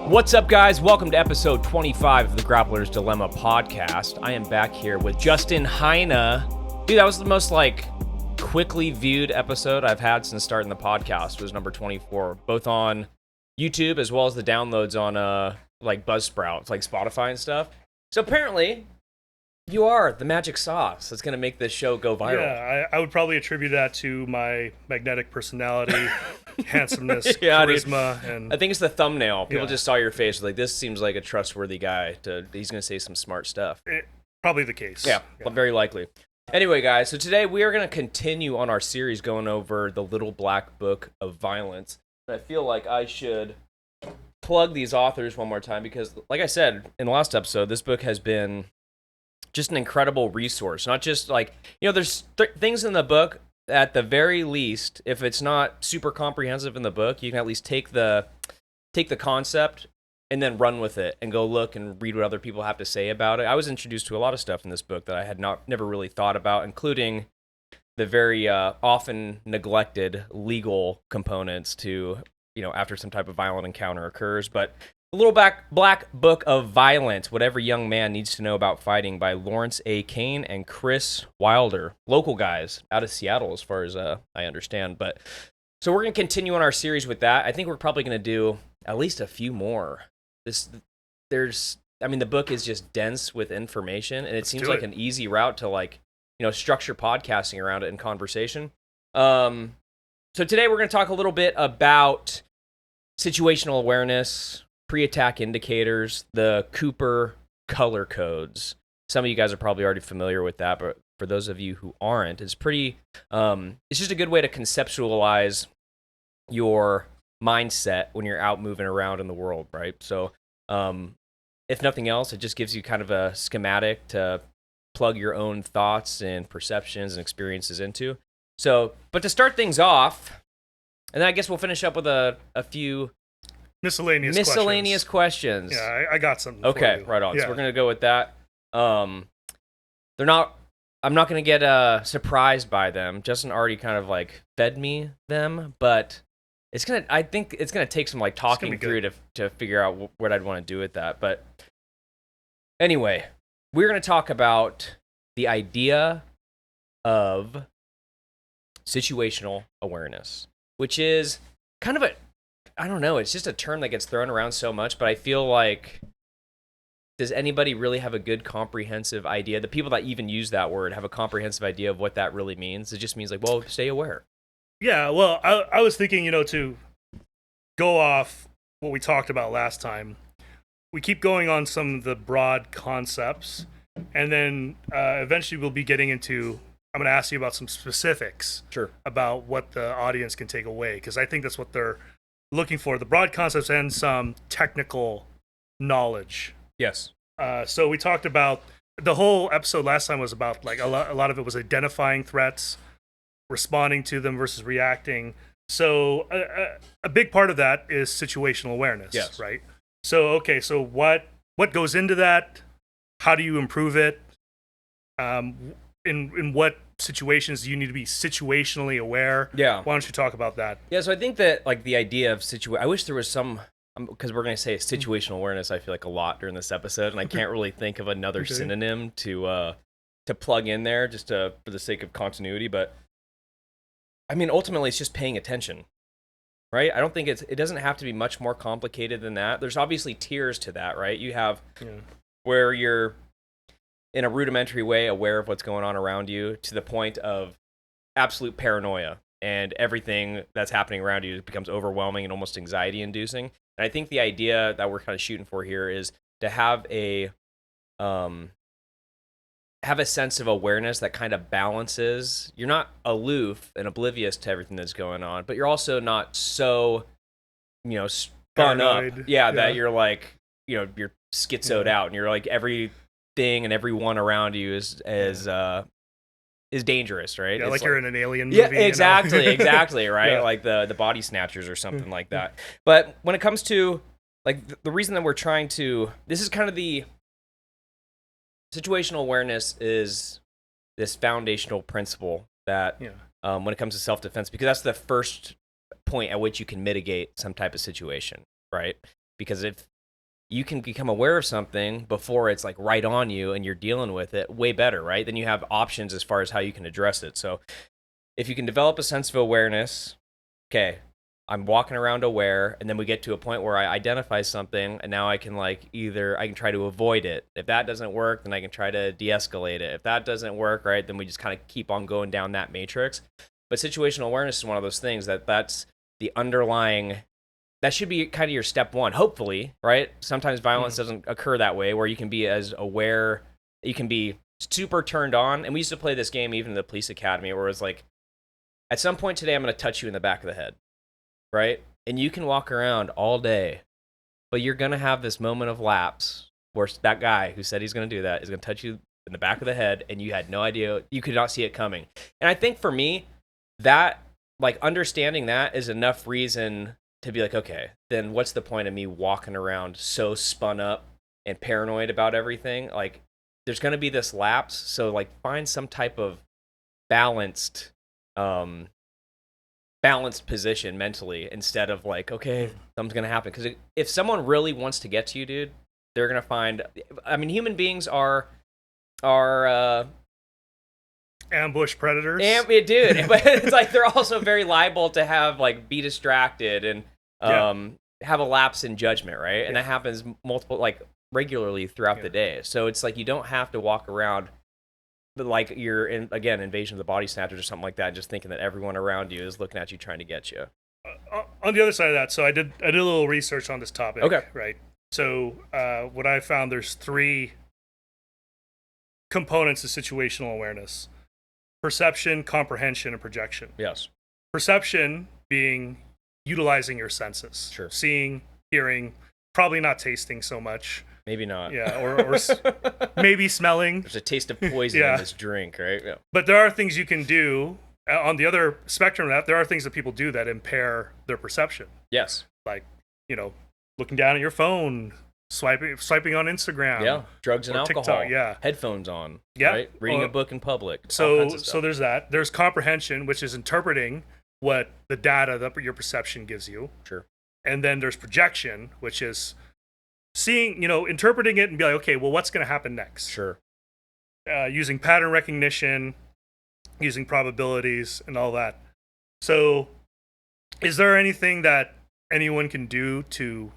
What's up, guys? Welcome to episode 25 of the Grappler's Dilemma podcast. I am back here with Jaena. Dude, that was the most, quickly viewed episode I've had since starting the podcast. It was number 24, both on YouTube as well as the downloads on, Buzzsprout, like Spotify and stuff. So apparently, you are the magic sauce that's going to make this show go viral. Yeah, I would probably attribute that to my magnetic personality, handsomeness, Yeah, charisma, dude. and I think it's the thumbnail. People Yeah. just saw your face, like, this seems like a trustworthy guy. He's going to say some smart stuff. Probably the case. Yeah, very likely. Anyway, guys, so today we are going to continue on our series going over the Little Black Book of Violence. And I feel like I should plug these authors one more time because, like I said in the last episode, this book has been just an incredible resource. Not just there's things in the book, at the very least, if it's not super comprehensive in the book, you can at least take the concept and then run with it and go look and read what other people have to say about it. I was introduced to a lot of stuff in this book that I had never really thought about, including the very often neglected legal components to, after some type of violent encounter occurs. But The Little Black Book of Violence, Whatever Young Man Needs to Know About Fighting by Lawrence A. Kane and Chris Wilder. Local guys out of Seattle, as far as I understand. But so we're going to continue on our series with that. I think we're probably going to do at least a few more. The book is just dense with information, and it seems like an easy route to structure podcasting around it in conversation. So today we're going to talk a little bit about situational awareness, pre-attack indicators, the Cooper color codes. Some of you guys are probably already familiar with that, but for those of you who aren't, it's pretty, it's just a good way to conceptualize your mindset when you're out moving around in the world, right? So, if nothing else, it just gives you kind of a schematic to plug your own thoughts and perceptions and experiences into. So, but to start things off, and then I guess we'll finish up with a few miscellaneous questions. Yeah, I got something. Okay, right on. Yeah. So we're gonna go with that. I'm not gonna get surprised by them. Justin already kind of fed me them, but I think it's gonna take some talking through to figure out what I'd want to do with that. But anyway, we're gonna talk about the idea of situational awareness, which is kind of it's just a term that gets thrown around so much, but I feel like, does anybody really have a good comprehensive idea? The people that even use that word have a comprehensive idea of what that really means. It just means stay aware. Yeah, well, I was thinking, to go off what we talked about last time. We keep going on some of the broad concepts, and then eventually we'll be getting into, I'm going to ask you about some specifics. Sure. About what the audience can take away, because I think that's what they're looking for, the broad concepts and some technical knowledge. Yes. So we talked about, the whole episode last time was about a lot of it was identifying threats, responding to them versus reacting. So a big part of that is situational awareness, yes. Right? So what goes into that? How do you improve it? In what situations do you need to be situationally aware? Yeah. Why don't you talk about that? Yeah, so I think that the idea of I wish there was some, because we're going to say situational awareness, I feel a lot during this episode, and I can't really think of another synonym to plug in there just for the sake of continuity. But ultimately it's just paying attention, right? I don't think it doesn't have to be much more complicated than that. There's obviously tiers to that, right? You have where you're in a rudimentary way aware of what's going on around you, to the point of absolute paranoia, and everything that's happening around you becomes overwhelming and almost anxiety inducing. And I think the idea that we're kind of shooting for here is to have a sense of awareness that kind of balances. You're not aloof and oblivious to everything that's going on, but you're also not so, spun paranoid. Up. Yeah, that you're you're schizoed out, and you're everything and everyone around you is dangerous, right? Yeah, it's you're in an alien movie. Yeah, exactly, exactly, right? Yeah. Like the Body Snatchers or something like that. But when it comes to the reason that we're trying to, this is kind of the situational awareness is this foundational principle that when it comes to self-defense, because that's the first point at which you can mitigate some type of situation, right? Because if you can become aware of something before it's like right on you and you're dealing with it, way better, right? Then you have options as far as how you can address it. So if you can develop a sense of awareness, okay, I'm walking around aware, and then we get to a point where I identify something, and now I can like either I can try to avoid it. If that doesn't work, then I can try to de-escalate it. If that doesn't work, right, then we just kind of keep on going down that matrix. But situational awareness is one of those things that's the underlying, that should be kind of your step one, hopefully, right? Sometimes violence doesn't occur that way, where you can be as aware, you can be super turned on. And we used to play this game even in the police academy, where it was like, at some point today, I'm going to touch you in the back of the head, right? And you can walk around all day, but you're going to have this moment of lapse where that guy who said he's going to do that is going to touch you in the back of the head, and you had no idea, you could not see it coming. And I think for me, that, like, understanding that is enough reason to be like, okay, then what's the point of me walking around so spun up and paranoid about everything? Like, there's going to be this lapse, so like find some type of balanced position mentally, instead of like, okay, something's going to happen. Because if someone really wants to get to you, dude, they're going to find, I mean, human beings are ambush predators. Dude, but it's like they're also very liable to have like be distracted and have a lapse in judgment, right? And that happens regularly throughout the day. So it's like you don't have to walk around like you're in, again, Invasion of the Body Snatchers or something like that, just thinking that everyone around you is looking at you trying to get you. On the other side of that, so I did a little research on this topic. Okay. Right. So what I found, there's 3 components of situational awareness: perception, comprehension, and projection. Yes. Perception being utilizing your senses. Sure. Seeing, hearing, probably not tasting so much. Maybe not. Yeah, or maybe smelling. There's a taste of poison in this drink, right? Yeah. But there are things you can do on the other spectrum of that. There are things that people do that impair their perception. Yes. Like, looking down at your phone, swiping on Instagram. Yeah. Drugs and alcohol. TikTok, yeah. Headphones on. Yeah. Right? Reading a book in public. So there's that. There's comprehension, which is interpreting what the data that your perception gives you. Sure. And then there's projection, which is seeing, interpreting it and be like, okay, well, what's going to happen next? Sure. Using pattern recognition, using probabilities, and all that. So, is there anything that anyone can do to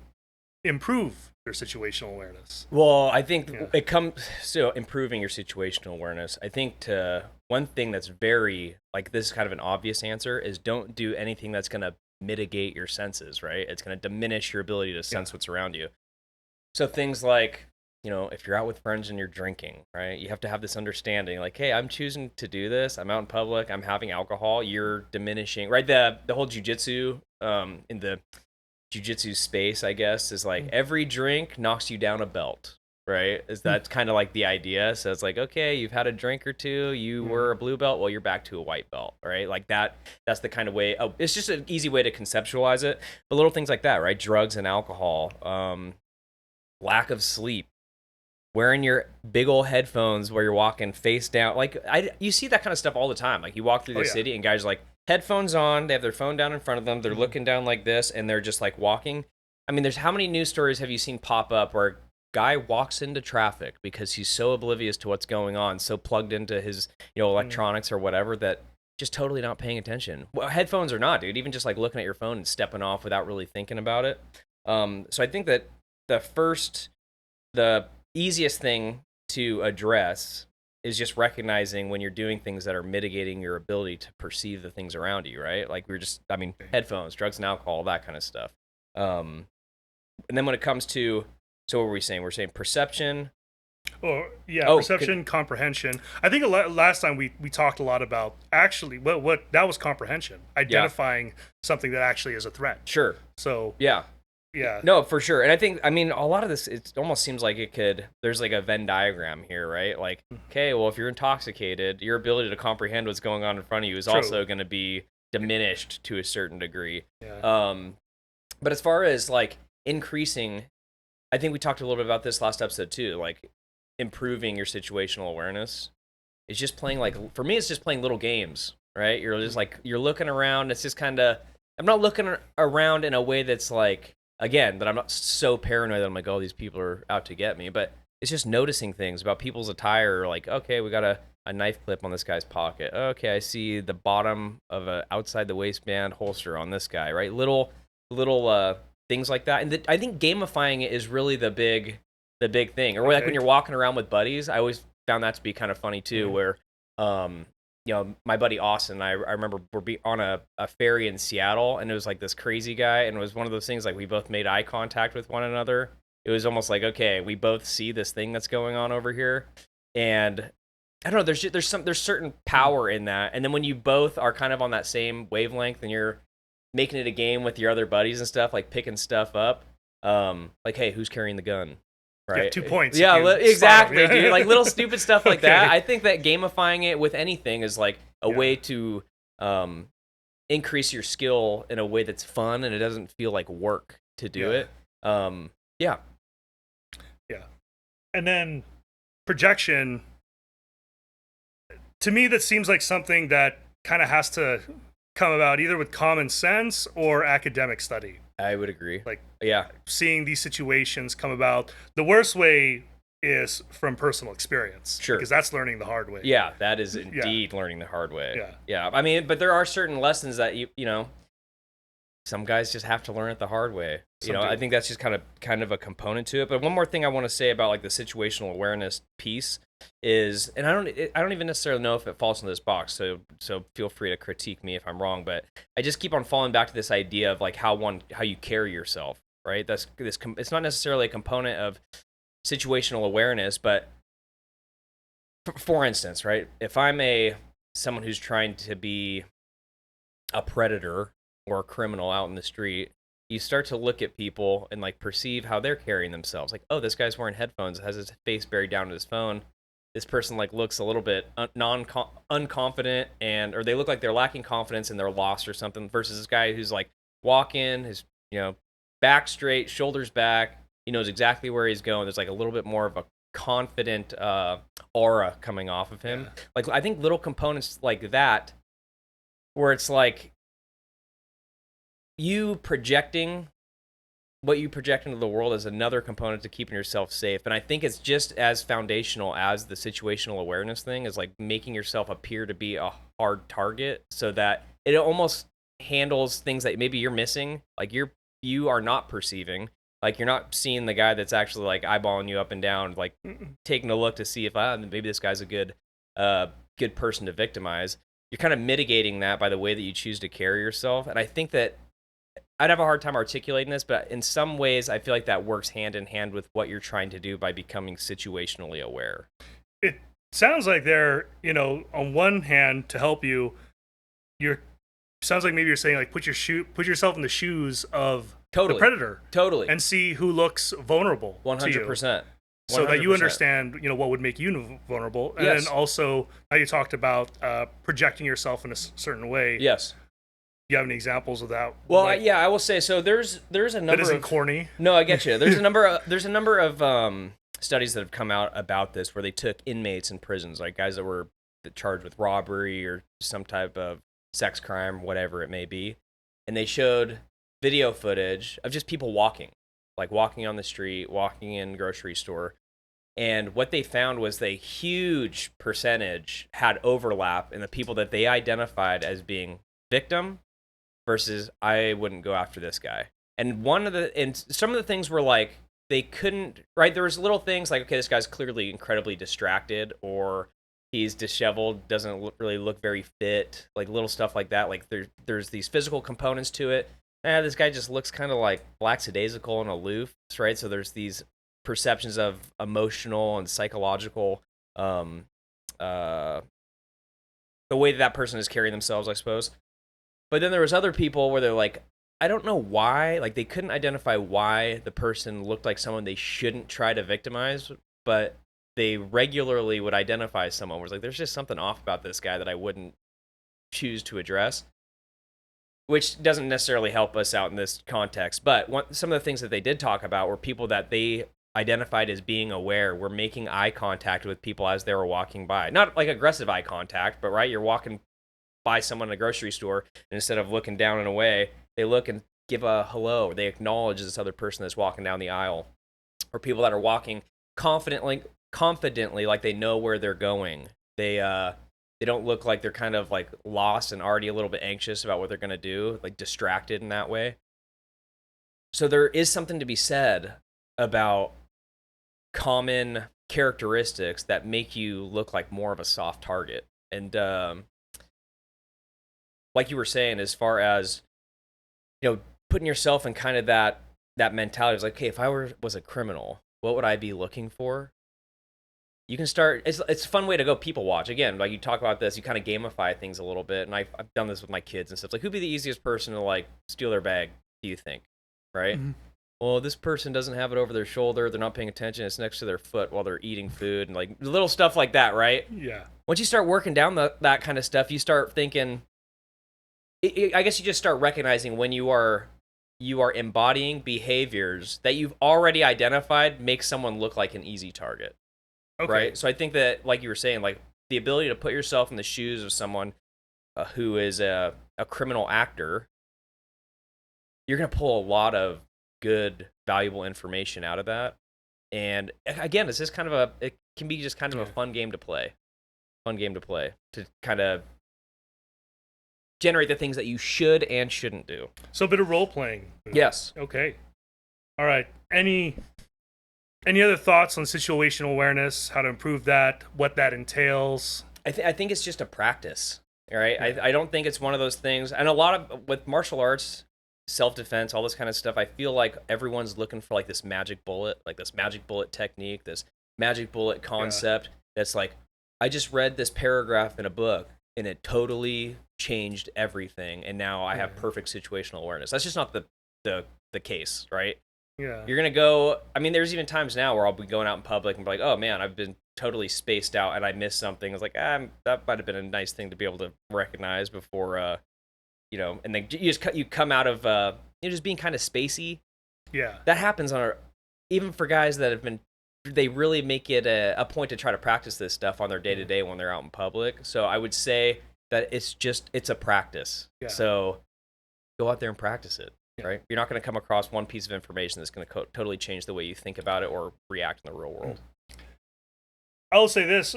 improve their situational awareness? Well, I think it comes to improving your situational awareness. I think one thing that's very, like, this is kind of an obvious answer, is don't do anything that's going to mitigate your senses, right? It's going to diminish your ability to sense what's around you. So things like, if you're out with friends and you're drinking, right? You have to have this understanding, like, hey, I'm choosing to do this. I'm out in public. I'm having alcohol. You're diminishing, right? The whole jujitsu, in the jujitsu space, I guess, is like every drink knocks you down a belt, right? That's kind of like the idea. So it's like, okay, you've had a drink or two. You were a blue belt. Well, you're back to a white belt, right? Like that. That's the kind of way. Oh, it's just an easy way to conceptualize it. But little things like that, right? Drugs and alcohol. Lack of sleep, wearing your big old headphones where you're walking face down. Like, you see that kind of stuff all the time. Like, you walk through the city and guys are like, headphones on, they have their phone down in front of them, they're looking down like this, and they're just like walking. I mean, there's how many news stories have you seen pop up where a guy walks into traffic because he's so oblivious to what's going on, so plugged into his electronics or whatever, that just totally not paying attention. Well, headphones or not, dude, even just like looking at your phone and stepping off without really thinking about it. So I think that the easiest thing to address is just recognizing when you're doing things that are mitigating your ability to perceive the things around you, right? Like headphones, drugs and alcohol, that kind of stuff. And then when it comes to, so what were we saying? We're saying perception. Perception, comprehension. I think last time we talked a lot about actually what that was comprehension, identifying something that actually is a threat. Sure. So yeah. No, for sure. And I think, a lot of this, it almost seems like there's like a Venn diagram here, right? Like, okay, well, if you're intoxicated, your ability to comprehend what's going on in front of you is also going to be diminished to a certain degree. Yeah. But as far as like increasing, I think we talked a little bit about this last episode too, like improving your situational awareness. It's just playing, like, for me, it's just playing little games right? You're just like, you're looking around. It's just kind of, I'm not looking around in a way that's like, again, that I'm not so paranoid that I'm like, oh, these people are out to get me. But it's just noticing things about people's attire. Like, okay, we got a knife clip on this guy's pocket. Okay, I see the bottom of a outside the waistband holster on this guy, right? Little things like that. And I think gamifying it is really the big thing. Or like when you're walking around with buddies, I always found that to be kind of funny too, where my buddy Austin, I remember we're on a ferry in Seattle, and it was like this crazy guy, and it was one of those things like we both made eye contact with one another. It was almost like, okay, we both see this thing that's going on over here, and I don't know. There's certain power in that, and then when you both are kind of on that same wavelength, and you're making it a game with your other buddies and stuff, like picking stuff up, like, hey, who's carrying the gun? Right. Yeah, 2 points. Yeah, exactly, yeah. dude. Like little stupid stuff like that. I think that gamifying it with anything is like a way to increase your skill in a way that's fun and it doesn't feel like work to do it. Yeah. And then projection, to me, that seems like something that kind of has to come about either with common sense or academic study. I would agree. Like, yeah, seeing these situations come about. The worst way is from personal experience. Sure. Because that's learning the hard way. Yeah, that is indeed learning the hard way. Yeah. Yeah. I mean, but there are certain lessons that you know, some guys just have to learn it the hard way. I think that's just kind of a component to it. But one more thing I want to say about like the situational awareness piece is, and I don't even necessarily know if it falls into this box, so feel free to critique me if I'm wrong, but I just keep on falling back to this idea of like how you carry yourself, right? It's not necessarily a component of situational awareness, but for instance, right? If I'm someone who's trying to be a predator or a criminal out in the street, you start to look at people and like perceive how they're carrying themselves. Like, oh, this guy's wearing headphones, has his face buried down to his phone. This person like looks a little bit unconfident, or they look like they're lacking confidence and they're lost or something. Versus this guy who's like walking, his back straight, shoulders back. He knows exactly where he's going. There's like a little bit more of a confident aura coming off of him. Yeah. Like I think little components like that, where it's like you projecting what you project into the world is another component to keeping yourself safe. And I think it's just as foundational as the situational awareness thing, is like making yourself appear to be a hard target so that it almost handles things that maybe you're missing. Like you are not perceiving. Like you're not seeing the guy that's actually like eyeballing you up and down, like taking a look to see if maybe this guy's a good person to victimize. You're kind of mitigating that by the way that you choose to carry yourself. And I think that I'd have a hard time articulating this, but in some ways, I feel like that works hand in hand with what you're trying to do by becoming situationally aware. It sounds like they're, on one hand, to help you, sounds like maybe you're saying like put yourself in the shoes of the predator, and see who looks vulnerable. 100%. So that you understand, what would make you vulnerable, and then also how you talked about projecting yourself in a certain way. Yes. You have any examples of that? Well, I will say so. There's a number that isn't corny. No, I get you. There's a number of studies that have come out about this where they took inmates in prisons, like guys that were charged with robbery or some type of sex crime, whatever it may be, and they showed video footage of just people walking on the street, walking in grocery store. And what they found was a huge percentage had overlap in the people that they identified as being victim versus I wouldn't go after this guy. And some of the things were like they couldn't, right? There was little things like, okay, this guy's clearly incredibly distracted, or he's disheveled, doesn't really look very fit, like little stuff like that. Like there's these physical components to it. This guy just looks kind of like lackadaisical and aloof, right? So there's these perceptions of emotional and psychological, the way that person is carrying themselves, I suppose. But then there was other people where they're like, I don't know why, like they couldn't identify why the person looked like someone they shouldn't try to victimize, but they regularly would identify someone was like, there's just something off about this guy that I wouldn't choose to address, which doesn't necessarily help us out in this context. But some of the things that they did talk about were people that they identified as being aware were making eye contact with people as they were walking by. Not like aggressive eye contact, but right, you're walking by someone in a grocery store, and instead of looking down and away, they look and give a hello. They acknowledge this other person that's walking down the aisle, or people that are walking confidently, like they know where they're going. They don't look like they're kind of like lost and already a little bit anxious about what they're going to do, like distracted in that way. So there is something to be said about common characteristics that make you look like more of a soft target. And like you were saying, as far as, putting yourself in kind of that mentality, is like, okay, if I was a criminal, what would I be looking for? You can start. It's a fun way to go people watch. Again, like you talk about this, you kind of gamify things a little bit, and I've done this with my kids and stuff. Like, who'd be the easiest person to like steal their bag? Do you think? Right? Mm-hmm. Well, this person doesn't have it over their shoulder. They're not paying attention. It's next to their foot while they're eating food, and like little stuff like that, right? Yeah. Once you start working down that kind of stuff, you start thinking. I guess you just start recognizing when you are embodying behaviors that you've already identified make someone look like an easy target. Okay. Right? So I think that, like you were saying, like the ability to put yourself in the shoes of someone who is a criminal actor, you're going to pull a lot of good, valuable information out of that. And again, it's just it can be just kind of a fun game to play. To kind of generate the things that you should and shouldn't do. So a bit of role playing. Yes. Okay. All right. Any other thoughts on situational awareness, how to improve that, what that entails? I think it's just a practice, right? Yeah. I don't think it's one of those things. And a lot of, with martial arts, self-defense, all this kind of stuff, I feel like everyone's looking for like this magic bullet technique, this magic bullet concept that's like, I just read this paragraph in a book and it totally changed everything, and now I have perfect situational awareness. That's just not the case, right? Yeah. You're going to go, I mean, there's even times now where I'll be going out in public and be like, oh man, I've been totally spaced out and I missed something. It's like, that might have been a nice thing to be able to recognize before, and then you come out of, just being kind of spacey. Yeah. That happens even for guys that have been, they really make it a point to try to practice this stuff on their day-to-day when they're out in public. So I would say that it's a practice. Yeah. So go out there and practice it. Right? You're not going to come across one piece of information that's going to totally change the way you think about it or react in the real world. I will say this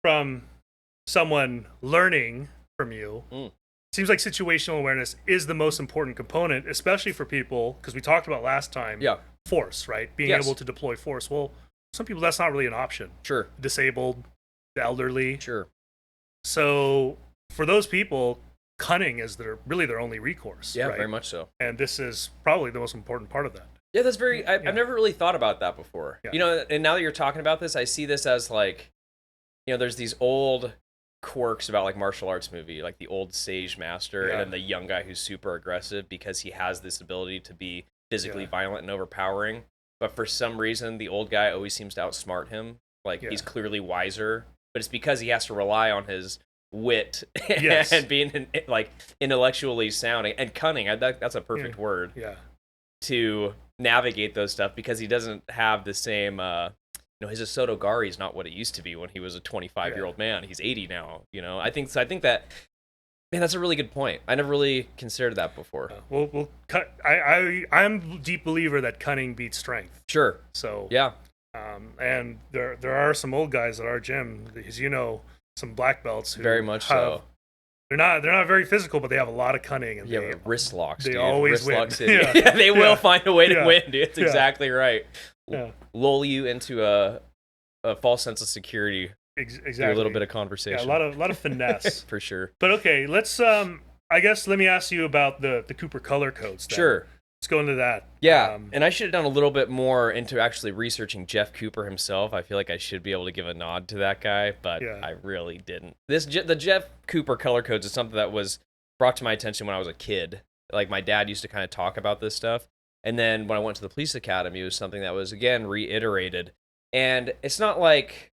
from someone learning from you. Seems like situational awareness is the most important component, especially for people, because we talked about last time, force, right? Being able to deploy force. Well, some people, that's not really an option. Sure. Disabled, the elderly. Sure. So for those people, cunning is their only recourse. Yeah, right? Very much so. And this is probably the most important part of that. Yeah, that's I've never really thought about that before. Yeah. And now that you're talking about this, I see this as like, there's these old quirks about like martial arts movie, like the old sage master and then the young guy who's super aggressive because he has this ability to be physically violent and overpowering. But for some reason, the old guy always seems to outsmart him. Like he's clearly wiser, but it's because he has to rely on his wit and being like intellectually sound and cunning. That's a perfect word. Yeah. To navigate those stuff because he doesn't have the same. His Asotogari is not what it used to be when he was a 25-year-old man. He's 80 now. I think so. I think that. Man, that's a really good point. I never really considered that before. We'll cut. I'm a deep believer that cunning beats strength. Sure. So yeah. And there are some old guys at our gym, as some black belts who very much so. They're not very physical, but they have a lot of cunning and wrist locks. They always win. They will find a way to win, dude. It's exactly right. Yeah. Lull you into a false sense of security. Exactly. Through a little bit of conversation. Yeah, a lot of finesse for sure. But okay, let's I guess let me ask you about the Cooper color codes then. Sure. Let's go into that. Yeah, and I should have done a little bit more into actually researching Jeff Cooper himself. I feel like I should be able to give a nod to that guy, but I really didn't. The Jeff Cooper color codes is something that was brought to my attention when I was a kid. Like my dad used to kind of talk about this stuff, and then when I went to the police academy, it was something that was again reiterated. And it's not like,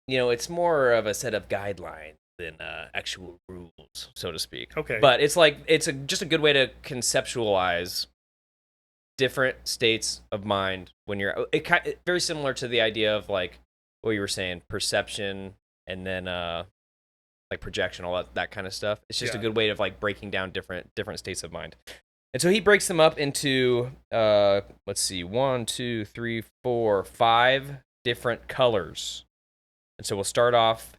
it's more of a set of guidelines than actual rules, so to speak. Okay. But it's like just a good way to conceptualize different states of mind when you're very similar to the idea of like what you were saying, perception, and then like projection, all that kind of stuff. It's just a Yeah. good way of like breaking down different states of mind. And so he breaks them up into let's see, 1, 2, 3, 4, 5 different colors. And so we'll start off.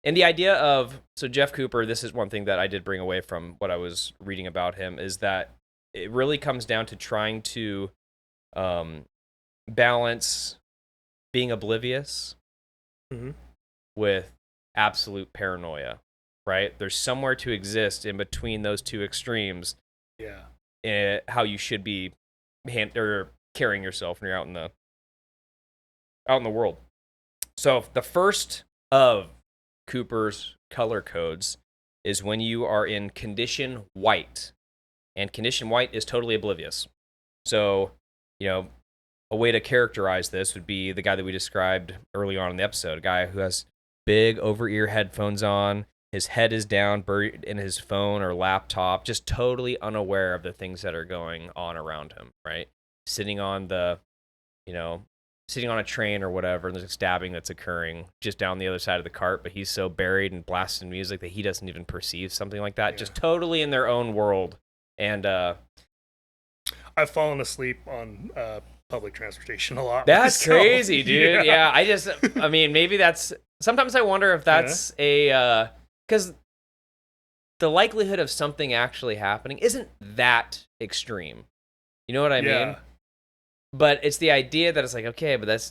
And the idea of, so Jeff Cooper, this is one thing that I did bring away from what I was reading about him, is that it really comes down to trying to balance being oblivious Mhm. with absolute paranoia, right? There's somewhere to exist in between those two extremes, Yeah. how you should be or carrying yourself when you're out in the world. So the first of Cooper's color codes is when you are in condition white, and condition white is totally oblivious. So, a way to characterize this would be the guy that we described early on in the episode, a guy who has big over-ear headphones on, his head is down, buried in his phone or laptop, just totally unaware of the things that are going on around him, right? Sitting on a train or whatever, and there's a stabbing that's occurring just down the other side of the cart, but he's so buried in blasting music that he doesn't even perceive something like that. Yeah. Just totally in their own world. And I've fallen asleep on public transportation a lot. that's myself. crazy, dude. Yeah, maybe that's, sometimes I wonder if that's because the likelihood of something actually happening isn't that extreme. You know what I mean? But it's the idea that it's like, okay, but it's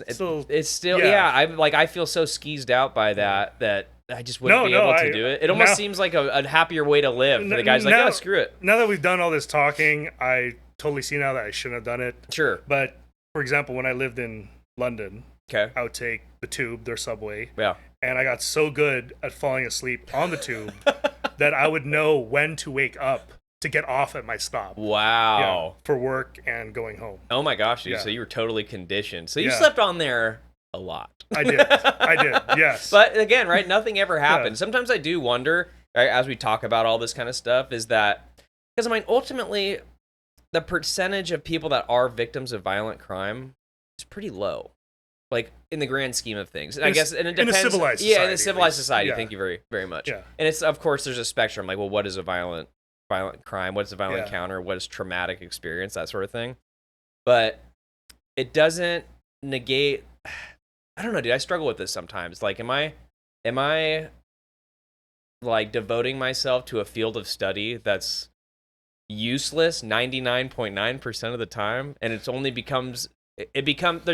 still I feel so skeezed out by that I just wouldn't be able to do it. It almost seems like a happier way to live for the guys like, oh, screw it. Now that we've done all this talking, I totally see now that I shouldn't have done it. Sure. But for example, when I lived in London, okay, I would take the tube, their subway. Yeah. And I got so good at falling asleep on the tube that I would know when to wake up to get off at my stop. Wow. For work and going home. Oh my gosh, dude. Yeah. So you were totally conditioned. So you slept on there a lot. I did, yes. But again, right, nothing ever happened. Sometimes I do wonder, right, as we talk about all this kind of stuff, is that, because ultimately, the percentage of people that are victims of violent crime is pretty low. Like, in the grand scheme of things. And I guess, and it depends. In a civilized society. Yeah, in a civilized society. Yeah. Thank you very, very much. Yeah. And it's, of course, there's a spectrum. Like, well, what is a violent crime? What's a violent Yeah. encounter? What is traumatic experience? That sort of thing. But it doesn't negate. I don't know, dude. I struggle with this sometimes. Like, am I like devoting myself to a field of study that's useless 99.9% of the time, and there's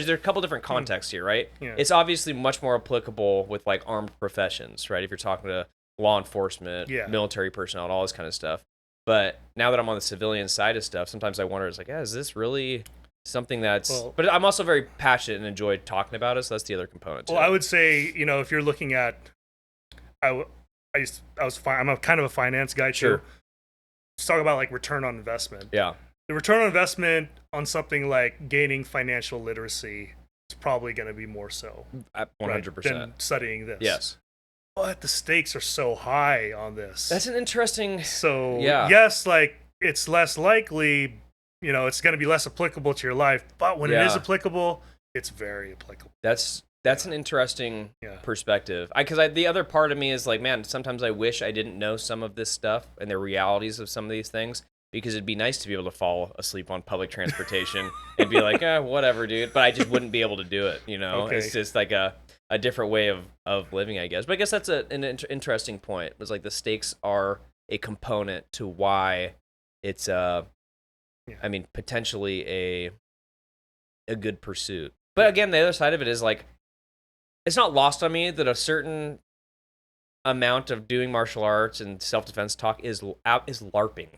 a couple different contexts here, right? Yeah. It's obviously much more applicable with like armed professions, right? If you're talking to law enforcement, military personnel, and all this kind of stuff. But now that I'm on the civilian side of stuff, sometimes I wonder, it's like, is this really something that's... but I'm also very passionate and enjoy talking about it, so that's the other component. Well, I would say, if you're looking at... I'm a kind of a finance guy, too. Sure. Let's talk about, like, return on investment. Yeah. The return on investment on something like gaining financial literacy is probably going to be more so. 100%. Than studying this. Yes. But the stakes are so high on this. That's an interesting... So, yes, like, it's less likely, it's going to be less applicable to your life. But when it is applicable, it's very applicable. That's an interesting perspective. Because the other part of me is like, man, sometimes I wish I didn't know some of this stuff and the realities of some of these things, because it'd be nice to be able to fall asleep on public transportation and be like, whatever, dude. But I just wouldn't be able to do it, Okay. It's just like a different way of living, I guess. But I guess that's an interesting point. It was like the stakes are a component to why it's potentially a good pursuit. But again, the other side of it is like, it's not lost on me that a certain amount of doing martial arts and self-defense talk is LARPing.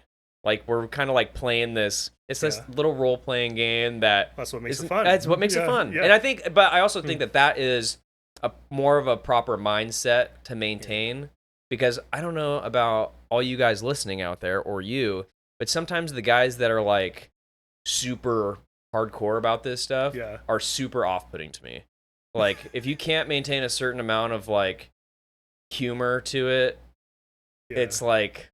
Like, we're kind of like playing this. It's this little role-playing game that's what makes it fun. That's what makes it fun. Yeah. And I also think that is a more of a proper mindset to maintain, because I don't know about all you guys listening out there or you, but sometimes the guys that are like super hardcore about this stuff are super off-putting to me. Like, if you can't maintain a certain amount of like humor to it, it's like,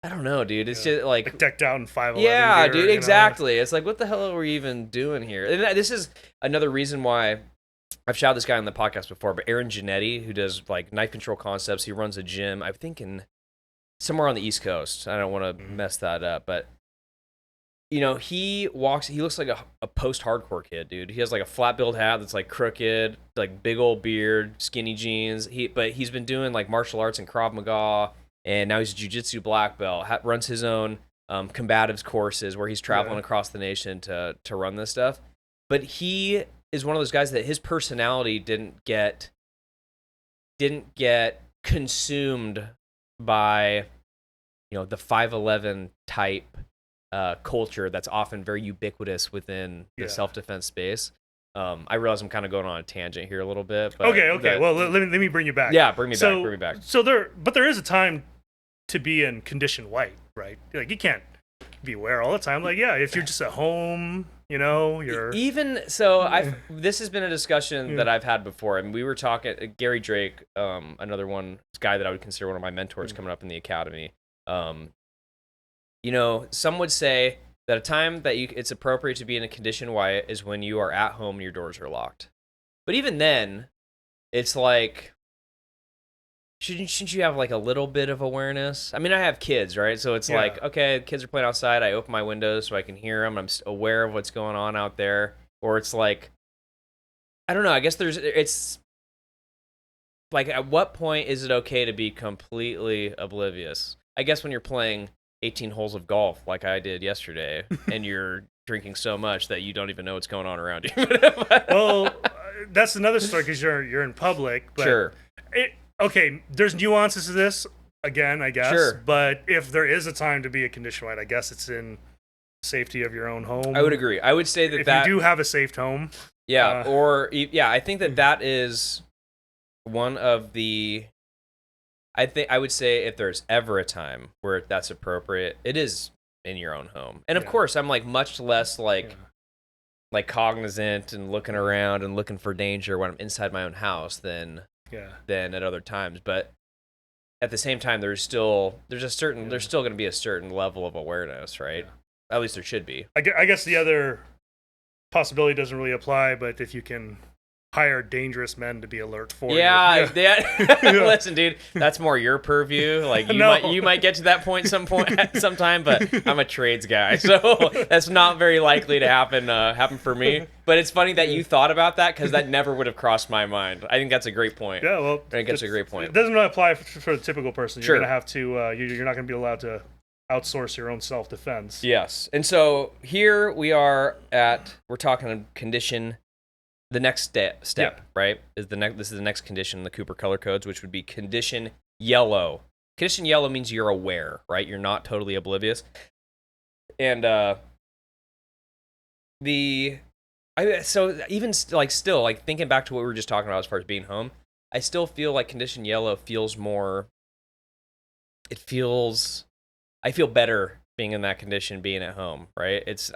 I don't know, dude. It's just like decked out in 5'11". Yeah, gear, dude. Exactly. It's like, what the hell are we even doing here? And this is another reason why I've shouted this guy on the podcast before, but Aaron Giannetti, who does like knife control concepts, he runs a gym, I think in somewhere on the East Coast. I don't want to mess that up, but he looks like a post-hardcore kid, dude. He has like a flat build hat that's like crooked, like big old beard, skinny jeans. But he's been doing like martial arts and Krav Maga, and now he's a jiu-jitsu black belt, runs his own combatives courses where he's traveling across the nation to run this stuff. But he is one of those guys that his personality didn't get consumed by the 5'11" type culture that's often very ubiquitous within the self-defense space. I realize I'm kind of going on a tangent here a little bit. But okay. Well, let me bring you back. Yeah, bring me back. So there is a time to be in condition white, right? Like you can't be aware all the time. Like if you're just at home, you're even so. This has been a discussion that I've had before. I mean, we were talking Gary Drake, another guy that I would consider one of my mentors coming up in the academy. Some would say that a time that it's appropriate to be in a condition white is when you are at home and your doors are locked. But even then, it's like, shouldn't you have like a little bit of awareness? I mean, I have kids, right? So it's like, okay, kids are playing outside. I open my windows so I can hear them. I'm aware of what's going on out there. Or it's like, I don't know. I guess it's like, at what point is it okay to be completely oblivious? I guess when you're playing 18 holes of golf like I did yesterday and you're drinking so much that you don't even know what's going on around you. Well, that's another story because you're in public. But sure. Okay, there's nuances to this, again, I guess. Sure. But if there is a time to be a condition white, I guess it's in safety of your own home. I would agree. I would say that if you do have a safe home. Yeah, I think that is one of the... I would say if there's ever a time where that's appropriate, it is in your own home. And of course, I'm like much less like cognizant and looking around and looking for danger when I'm inside my own house than at other times. But at the same time, there's still going to be a certain level of awareness, right? Yeah. At least there should be. I guess the other possibility doesn't really apply, but if you can hire dangerous men to be alert for you. Listen, dude, that's more your purview. Like you might get to that point sometime, but I'm a trades guy, so that's not very likely to happen for me. But it's funny that you thought about that because that never would have crossed my mind. I think that's a great point. Yeah, well, I think that's a great point. It doesn't really apply for the typical person. You're gonna have to. You're not gonna be allowed to outsource your own self-defense. Yes, and so here we are we're talking condition. The next step, right, is this is the next condition, the Cooper color codes, which would be condition yellow. Condition yellow means you're aware, right? You're not totally oblivious. And still thinking back to what we were just talking about as far as being home, I still feel like condition yellow feels more. I feel better being in that condition, being at home, right? It's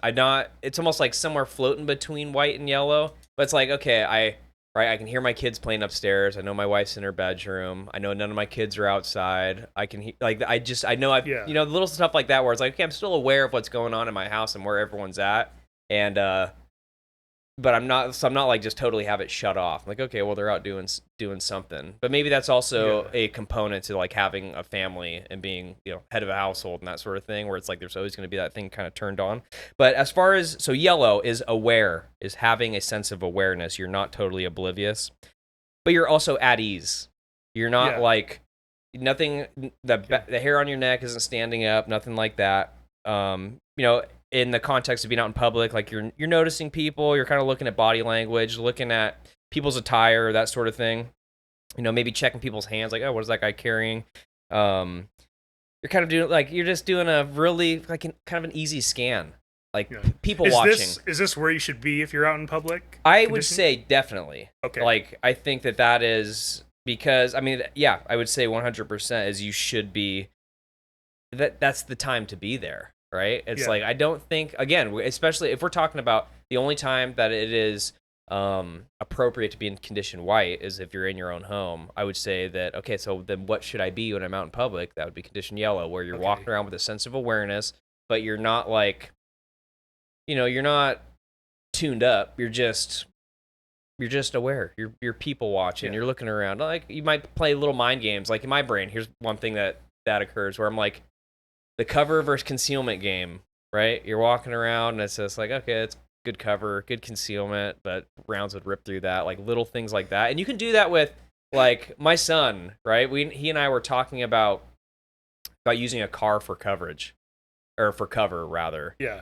almost like somewhere floating between white and yellow. But it's like, okay, I can hear my kids playing upstairs. I know my wife's in her bedroom. I know none of my kids are outside. I can the little stuff like that where it's like, okay, I'm still aware of what's going on in my house and where everyone's at. And but I'm not like just totally have it shut off. I'm like, okay, well, they're out doing something. But maybe that's also a component to like having a family and being, head of a household and that sort of thing, where it's like there's always going to be that thing kind of turned on. But as far as, so yellow is aware, is having a sense of awareness. You're not totally oblivious, but you're also at ease. You're not like nothing, the hair on your neck isn't standing up, nothing like that. In the context of being out in public, like you're noticing people, you're kind of looking at body language, looking at people's attire, that sort of thing. Maybe checking people's hands, like, oh, what is that guy carrying? You're kind of doing you're just doing a really kind of an easy scan, people watching. Is this where you should be if you're out in public? I would say definitely. Okay. I think that is because I would say 100% is you should be. That's the time to be there. Right? It's I don't think, again, especially if we're talking about the only time that it is appropriate to be in condition white is if you're in your own home. I would say that, okay, so then what should I be when I'm out in public? That would be condition yellow, where you're walking around with a sense of awareness, but you're not you're not tuned up. You're just you're just aware. You're people watching. Yeah. You're looking around. Like you might play little mind games. Like in my brain, here's one thing that occurs where I'm like, the cover versus concealment game, right? You're walking around and it's just like, okay, it's good cover, good concealment, but rounds would rip through that. Like little things like that, and you can do that with like my son, right? He and I were talking about using a car for coverage, or for cover rather. Yeah.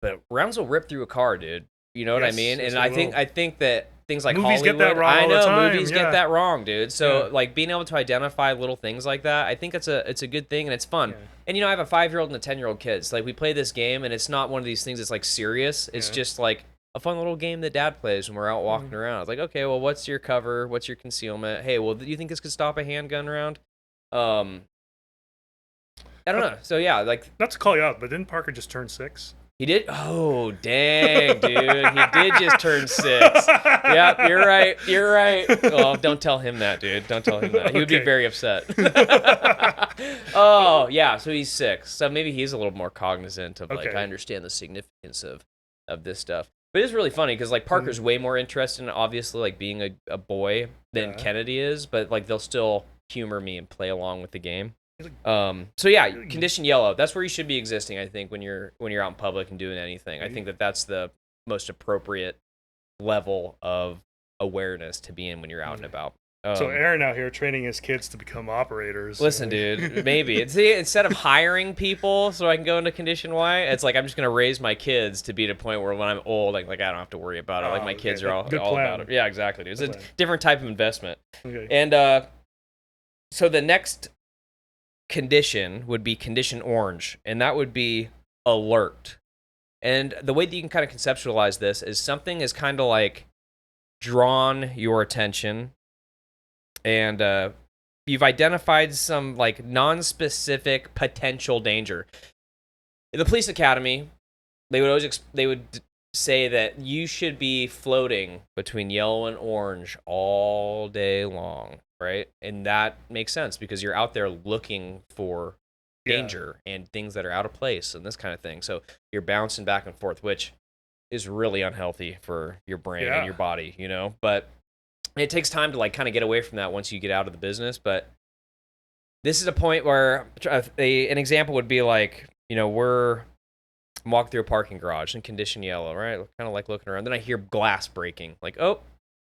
But rounds will rip through a car, dude. You know what I mean? Yes, And I think that things like movies Hollywood, get that wrong I all the know time, movies yeah. get that wrong, dude. So Yeah. like being able to identify little things like that, I think it's a good thing and it's fun. Yeah. And you know, I have a 5-year-old and a 10-year-old kids. Like we play this game and it's not one of these things that's like serious. It's Yeah. just like a fun little game that dad plays when we're out walking around. It's like, okay, well, what's your cover? What's your concealment? Hey, well, do you think this could stop a handgun round? I don't know. So yeah, like Not to call you out, but didn't Parker just turn 6? he did. Oh, dang, dude. He did just turn 6. Yep, you're right. You're right. Oh, don't tell him that, dude. Don't tell him that. He would be Okay. very upset. Oh, yeah. So he's 6. So maybe he's a little more cognizant of like, Okay. I understand the significance of this stuff. But it's really funny because like Parker's way more interested in obviously like being a boy than Yeah. Kennedy is, but like they'll still humor me and play along with the game. So yeah, condition yellow. That's where you should be existing, I think, when you're out in public and doing anything. I think that that's the most appropriate level of awareness to be in when you're out and about. So Aaron out here training his kids to become operators. Listen, dude, maybe instead of hiring people so I can go into condition Y, it's like I'm just gonna raise my kids to be at a point where when I'm old, like I don't have to worry about it. Like my kids are all Good about plan. it. Yeah, exactly, dude. It's Good a plan. different type of investment. Okay. And so the next condition would be condition orange, and that would be alert. And the way that you can kind of conceptualize this is something is kind of like drawn your attention, and you've identified some like non-specific potential danger. In the police academy, they would always say that you should be floating between yellow and orange all day long, right? And that makes sense because you're out there looking for danger and things that are out of place and this kind of thing. So you're bouncing back and forth, which is really unhealthy for your brain and your body, you know? But it takes time to like kind of get away from that once you get out of the business. But this is a point where an example would be like, you know, I'm walking through a parking garage in condition yellow, right? Kind of like looking around. Then I hear glass breaking. Like, oh,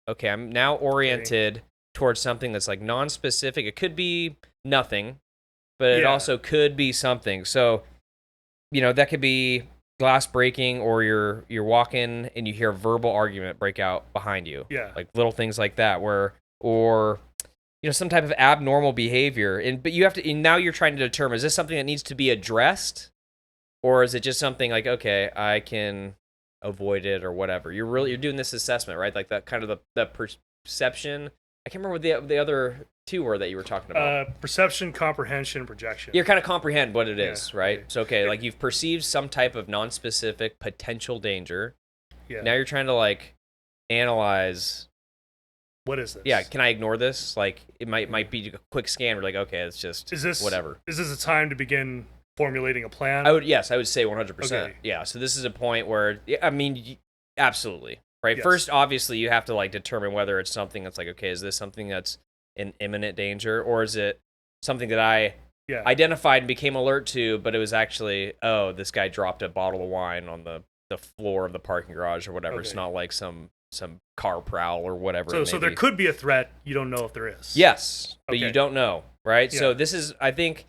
okay, I'm now oriented towards something that's like non-specific. It could be nothing, but it also could be something. So, you know, that could be glass breaking, or you're walking and you hear a verbal argument break out behind you. Yeah. Like little things like that or you know, some type of abnormal behavior. But you have to, and now you're trying to determine, is this something that needs to be addressed? Or is it just something like, okay, I can avoid it or whatever? You're doing this assessment, right? Like that kind of the perception. I can't remember what the other two were that you were talking about. Perception, comprehension, projection. You're kind of comprehend what it is, right? Okay. So, okay, like you've perceived some type of non-specific potential danger. Yeah. Now you're trying to like analyze. What is this? Yeah, can I ignore this? Like it might be a quick scan. We're like, okay, it's just whatever. Is this a time to begin formulating a plan? I would say 100%. Okay. Yeah, so this is a point where I mean, absolutely. Right. Yes. First, obviously, you have to like determine whether it's something that's like, okay, is this something that's in imminent danger, or is it something that I identified and became alert to, but it was actually, oh, this guy dropped a bottle of wine on the floor of the parking garage or whatever. It's not like some car prowl or whatever. So there could be a threat. You don't know if there is. Yes, but you don't know, right? Yeah. So this is, I think,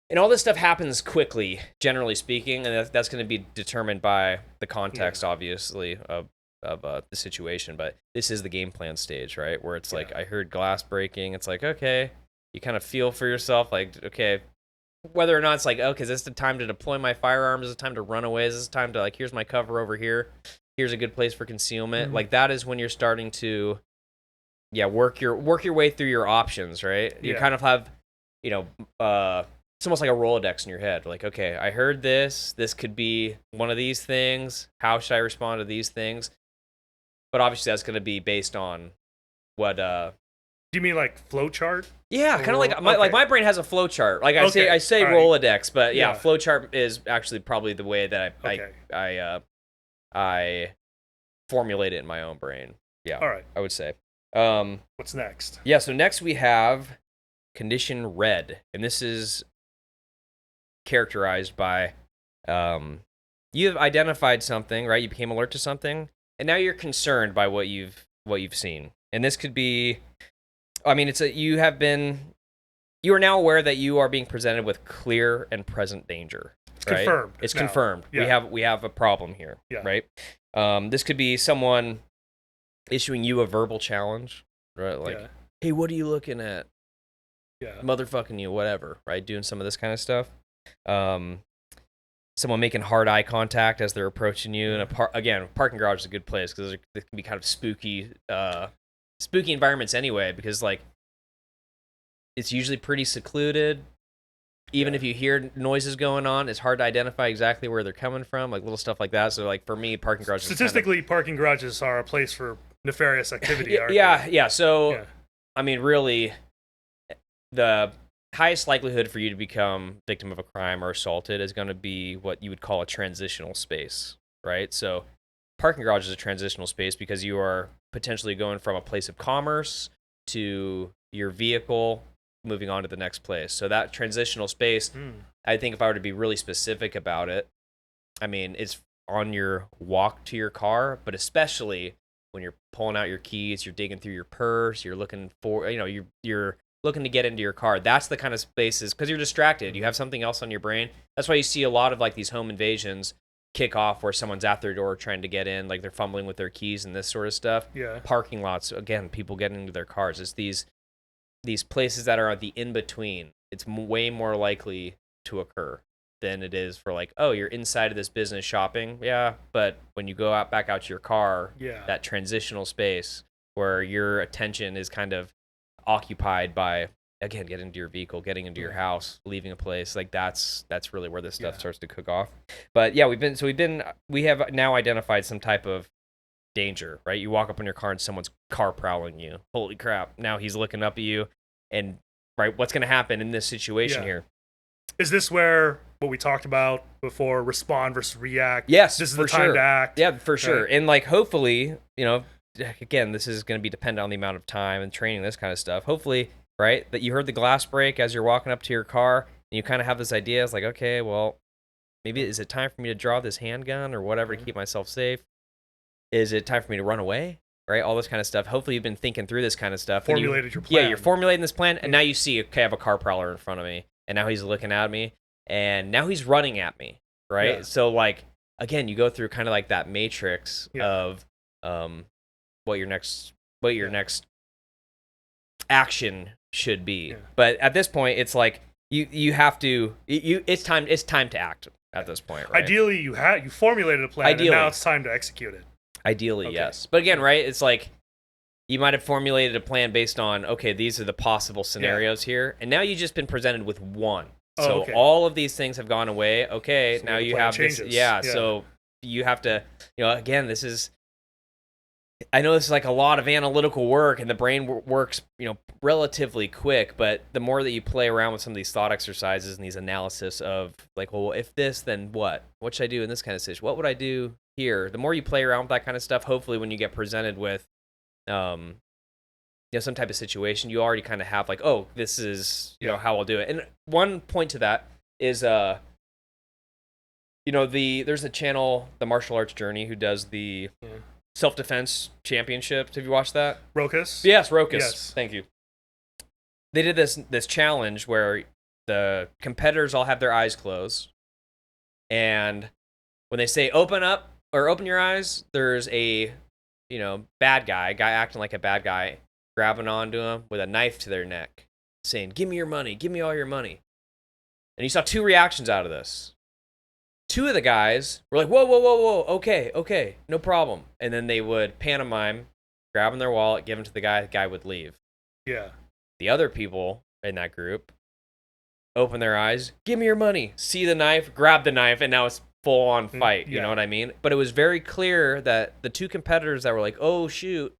and all this stuff happens quickly, generally speaking, and that's going to be determined by the context, obviously, of the situation. But this is the game plan stage, right? Where it's like, I heard glass breaking. It's like, okay, you kind of feel for yourself, like, okay, whether or not it's like, okay, is this the time to deploy my firearms? Is it time to run away? Is this time to like, here's my cover over here. Here's a good place for concealment. Like that is when you're starting to, work your way through your options, right? You kind of have, you know, it's almost like a Rolodex in your head. Like, okay, I heard this. This could be one of these things. How should I respond to these things? But obviously, that's going to be based on what. Do you mean like flow chart? Yeah, kind of like my brain has a flow chart. Like I say All right. Rolodex, but flow chart is actually probably the way that I formulate it in my own brain. Yeah. All right. I would say. What's next? Yeah. So next we have condition red, and this is characterized by you have identified something, right? You became alert to something, and now you're concerned by what you've seen. And this could be, I mean, you are now aware that you are being presented with clear and present danger. It's right? confirmed. It's now. confirmed. Yeah. We have a problem here, Yeah. right? This could be someone issuing you a verbal challenge, right? Like, hey, what are you looking at? Yeah. Motherfucking you, whatever, right? Doing some of this kind of stuff. Someone making hard eye contact as they're approaching you. And a parking garage is a good place because they can be kind of spooky environments anyway, because like it's usually pretty secluded. Even if you hear noises going on, it's hard to identify exactly where they're coming from, like little stuff like that. So like for me, parking garages statistically, parking garages are a place for nefarious activity. Yeah. So I mean, really, the highest likelihood for you to become victim of a crime or assaulted is going to be what you would call a transitional space, right? So parking garage is a transitional space because you are potentially going from a place of commerce to your vehicle moving on to the next place. So that transitional space, I think if I were to be really specific about it, I mean, it's on your walk to your car, but especially when you're pulling out your keys, you're digging through your purse, you're looking for, you're looking to get into your car. That's the kind of spaces, because you're distracted. You have something else on your brain. That's why you see a lot of like these home invasions kick off where someone's at their door trying to get in, like they're fumbling with their keys and this sort of stuff. Yeah. Parking lots, again, people getting into their cars. It's these places that are at the in-between. It's way more likely to occur than it is for like, oh, you're inside of this business shopping. Yeah, but when you go back out to your car, that transitional space where your attention is kind of occupied by, again, getting into your vehicle, getting into your house, leaving a place, like that's really where this stuff starts to cook off. But yeah, we have now identified some type of danger, right? You walk up in your car and someone's car prowling you. Holy crap. Now he's looking up at you, and right, what's going to happen in this situation here? Is this where what we talked about before, respond versus react? Yes, this is the time to act. Yeah, for sure. And like, hopefully, again, this is going to be dependent on the amount of time and training, this kind of stuff. Hopefully, right, that you heard the glass break as you're walking up to your car, and you kind of have this idea. It's like, okay, well, maybe is it time for me to draw this handgun or whatever to keep myself safe? Is it time for me to run away? Right, all this kind of stuff. Hopefully, you've been thinking through this kind of stuff. Formulated your plan. Yeah, you're formulating this plan, and now you see, okay, I have a car prowler in front of me, and now he's looking at me, and now he's running at me, right? Yeah. So, like, again, you go through kind of like that matrix of what your next action should be. But at this point, it's like you have to it's time to act at this point, right? Ideally, you formulated a plan, and now it's time to execute it. Ideally, yes. But again, right, it's like you might have formulated a plan based on, okay, these are the possible scenarios here, and now you've just been presented with one. So all of these things have gone away. Okay, so now you have this. Yeah, so you have to, again, this is, I know this is like a lot of analytical work, and the brain works, relatively quick, but the more that you play around with some of these thought exercises and these analysis of like, well, if this, then what? What should I do in this kind of situation? What would I do here? The more you play around with that kind of stuff, hopefully when you get presented with some type of situation, you already kind of have like, oh, this is how I'll do it. And one point to that is there's a channel, the Martial Arts Journey, who does the self-defense championships. Have you watched that? Rokus? Yes, Rokus. Yes. Thank you. They did this challenge where the competitors all have their eyes closed, and when they say open up or open your eyes, there's a bad guy acting like a bad guy, grabbing onto them with a knife to their neck, saying, give me your money, give me all your money. And you saw two reactions out of this. Two of the guys were like, whoa, whoa, whoa, whoa, okay, no problem. And then they would pantomime, grabbing their wallet, give them to the guy would leave. Yeah. The other people in that group open their eyes, give me your money, see the knife, grab the knife, and now it's full on fight. You know what I mean? But it was very clear that the two competitors that were like, oh shoot,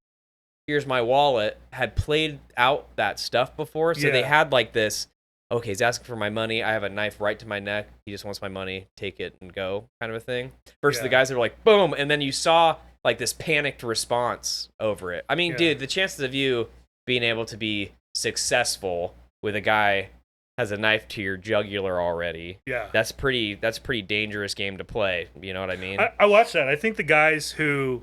here's my wallet, had played out that stuff before. So they had like this, okay, he's asking for my money, I have a knife right to my neck, he just wants my money, take it and go kind of a thing. Versus the guys that were like, boom, and then you saw like this panicked response over it. I mean, dude, the chances of you being able to be successful with a guy has a knife to your jugular already. Yeah. That's pretty dangerous game to play. You know what I mean? I watched that. I think the guys who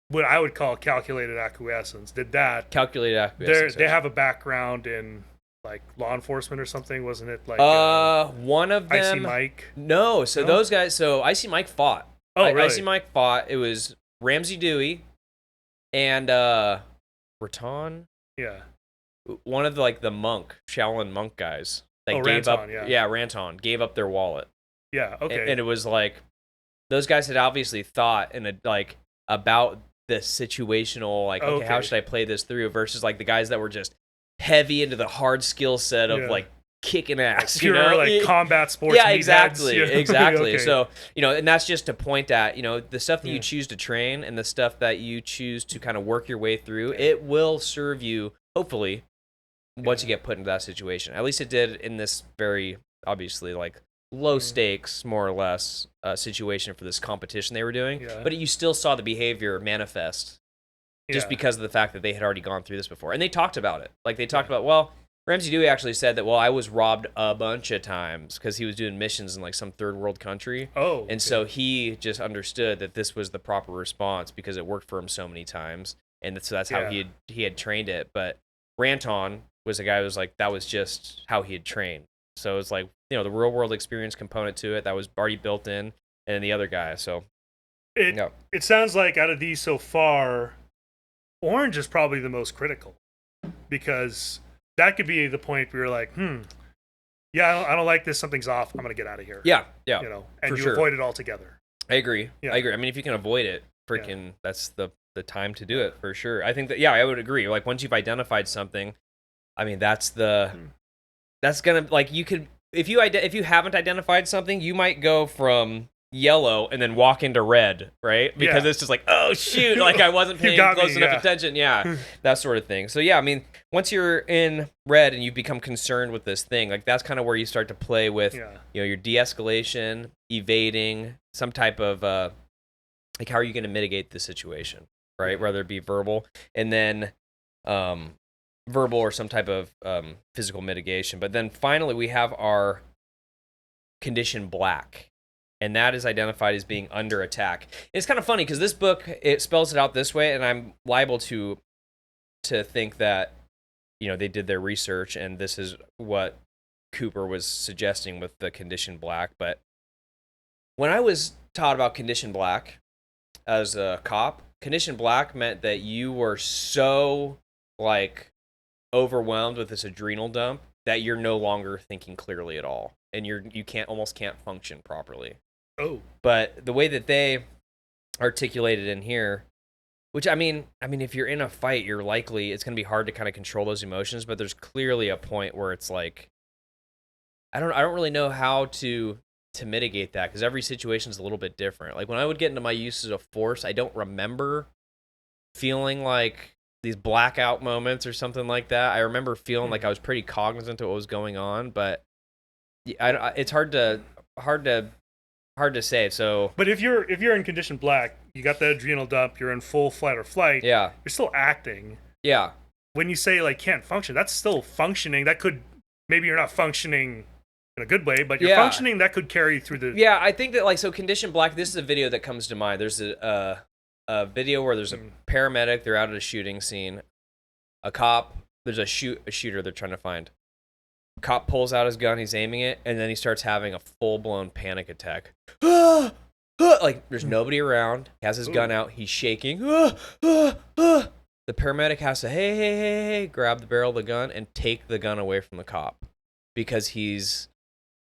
what I would call calculated acquiescence did that. Calculated acquiescence. They have a background in like law enforcement or something, wasn't it? Like one of them. Icy Mike. No, so those guys. So Icy Mike fought. Oh, really? Icy Mike fought. It was Ramsey Dewey and Raton. Yeah. One of the monk Shaolin monk guys that gave Ranton, up. yeah, Ranton gave up their wallet. Yeah. Okay. And it was like those guys had obviously thought about the situational okay, how should I play this through versus like the guys that were just heavy into the hard skill set of like kicking ass, pure like combat sports. Yeah, exactly, exactly. Okay. So and that's just to point at the stuff that you choose to train and the stuff that you choose to kind of work your way through. It will serve you hopefully once you get put into that situation. At least it did in this very obviously like low stakes, more or less, situation for this competition they were doing. Yeah. But you still saw the behavior manifest just because of the fact that they had already gone through this before. And they talked about it. Like they talked about, well, Ramsey Dewey actually said that, well, I was robbed a bunch of times because he was doing missions in like some third world country. Oh. Okay. And so he just understood that this was the proper response because it worked for him so many times. And so that's how he had trained it. But Ranton was a guy who was like, that was just how he had trained. So it's like, the real world experience component to it that was already built in, and then the other guy. So it sounds like out of these so far, Orange is probably the most critical because that could be the point where you're like, I don't like this. Something's off. I'm gonna get out of here. Yeah. And you avoid it altogether. I agree. Yeah. I agree. I mean, if you can avoid it, that's the time to do it for sure. I think that I would agree. Like once you've identified something, I mean that's gonna like you could. If you haven't identified something, you might go from yellow and then walk into red, right? Because it's just like, oh shoot, like I wasn't paying close enough attention. Yeah, that sort of thing. So I mean, once you're in red and you've become concerned with this thing, like that's kind of where you start to play with, your de-escalation, evading, some type of like how are you going to mitigate the situation, right? Whether it be verbal, and then verbal or some type of physical mitigation. But then finally we have our condition black, and that is identified as being under attack. It's kind of funny because this book, it spells it out this way, and I'm liable to think that they did their research and this is what Cooper was suggesting with the condition black. But when I was taught about condition black as a cop, condition black meant that you were so like overwhelmed with this adrenal dump that you're no longer thinking clearly at all, and you almost can't function properly. Oh. But the way that they articulated in here, which I mean if you're in a fight, you're likely it's going to be hard to kind of control those emotions, but there's clearly a point where it's like I don't really know how to mitigate that because every situation is a little bit different. Like when I would get into my uses of force, I don't remember feeling like these blackout moments or something like that. I remember feeling like I was pretty cognizant of what was going on, but it's hard to say. So, but if you're in condition black, you got the adrenal dump, you're in full flight or flight. Yeah, you're still acting. Yeah. When you say like can't function, that's still functioning. That could maybe you're not functioning in a good way, but you're functioning. That could carry through the. Yeah, I think that so condition black. This is a video that comes to mind. There's a video where there's a paramedic. They're out at a shooting scene. A cop. There's a shooter they're trying to find. Cop pulls out his gun. He's aiming it, and then he starts having a full-blown panic attack. Like there's nobody around. He has his gun out. He's shaking. The paramedic has to hey, grab the barrel of the gun and take the gun away from the cop because he's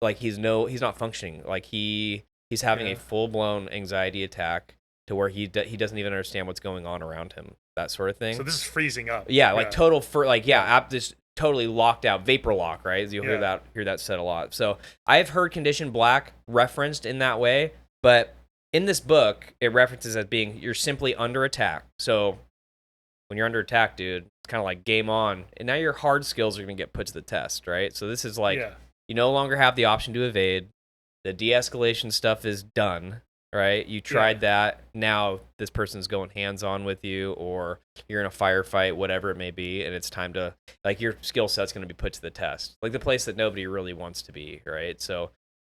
not functioning. Like he's having a full-blown anxiety attack to where he doesn't even understand what's going on around him, that sort of thing. So this is freezing up. Yeah, like total just totally locked out, vapor lock, right? You'll hear that said a lot. So I've heard condition black referenced in that way, but in this book it references as being you're simply under attack. So when you're under attack, dude, it's kind of like game on, and now your hard skills are going to get put to the test, right? So this is like you no longer have the option to evade. The de-escalation stuff is done. right? You tried that. Now this person's going hands-on with you, or you're in a firefight, whatever it may be, and it's time to, like, your skill set's going to be put to the test. Like the place that nobody really wants to be, right? So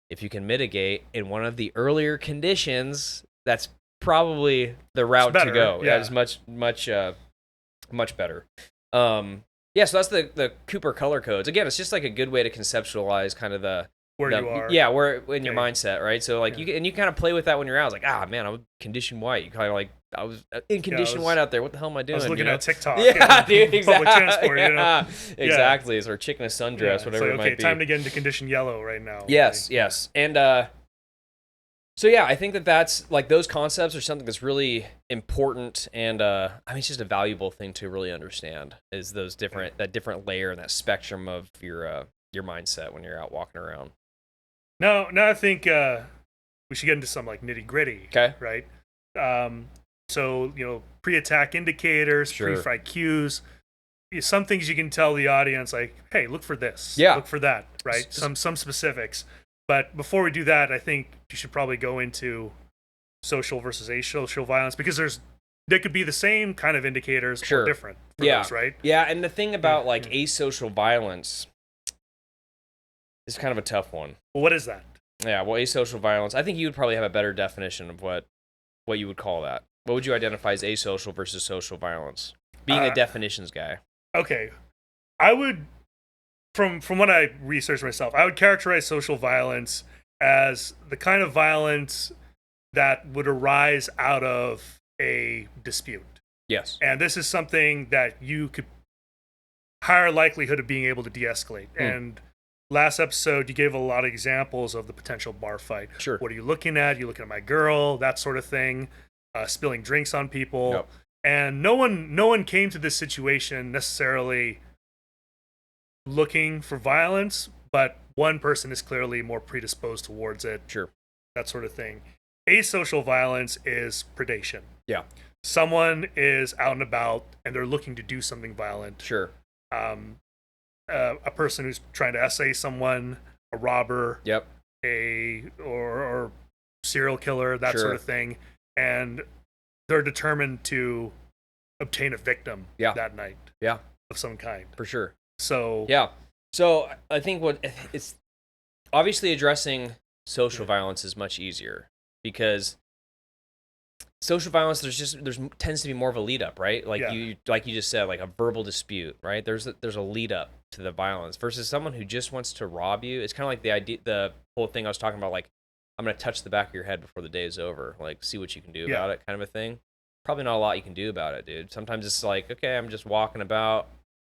if you can mitigate in one of the earlier conditions, that's probably the route to go. Yeah. It's much better. Yeah, so that's the Cooper color codes. Again, it's just like a good way to conceptualize kind of where you are. Yeah, where in your mindset, right? So like you kind of play with that when you're out. It's like, man, I'm condition white. You kind of like, I was in condition white out there. What the hell am I doing? I was looking at TikTok. Yeah, dude, exactly. Public transport, Exactly. It's our chicken a sundress, whatever it might be. Time to get into condition yellow right now. Yes. And so yeah, I think that's like, those concepts are something that's really important, and I mean, it's just a valuable thing to really understand, is that different layer and that spectrum of your mindset when you're out walking around. Now I think we should get into some like nitty gritty. Okay. Right. So pre-attack indicators, pre-fight cues. Some things you can tell the audience, like, hey, look for this. Yeah. Look for that. Right. Some specifics. But before we do that, I think you should probably go into social versus asocial violence, because they could be the same kind of indicators or different for those, right? Yeah, and the thing about like asocial violence is kind of a tough one. Well, what is that? Yeah, well, asocial violence, I think you would probably have a better definition of what you would call that. What would you identify as asocial versus social violence? Being a definitions guy. Okay. I would, from what I researched myself, I would characterize social violence as the kind of violence that would arise out of a dispute. Yes. And this is something that you could higher likelihood of being able to de-escalate. And last episode, you gave a lot of examples of the potential bar fight. Sure. What are you looking at? You looking at my girl? That sort of thing. Spilling drinks on people. Yep. And no one came to this situation necessarily looking for violence, but one person is clearly more predisposed towards it. Sure. That sort of thing. Asocial violence is predation. Yeah. Someone is out and about and they're looking to do something violent. Sure. A person who's trying to essay someone, a robber, Yep. or serial killer, that sort of thing, and they're determined to obtain a victim that night. Yeah. Of some kind. For sure. So yeah. So I think it's obviously addressing social violence is much easier, because social violence, there's tends to be more of a lead up, right? Like you just said, like a verbal dispute, right? There's a lead up to the violence, versus someone who just wants to rob you. It's kind of like the whole thing I was talking about, like, I'm going to touch the back of your head before the day is over, like, see what you can do about it, kind of a thing. Probably not a lot you can do about it, dude. Sometimes it's like, okay, I'm just walking about,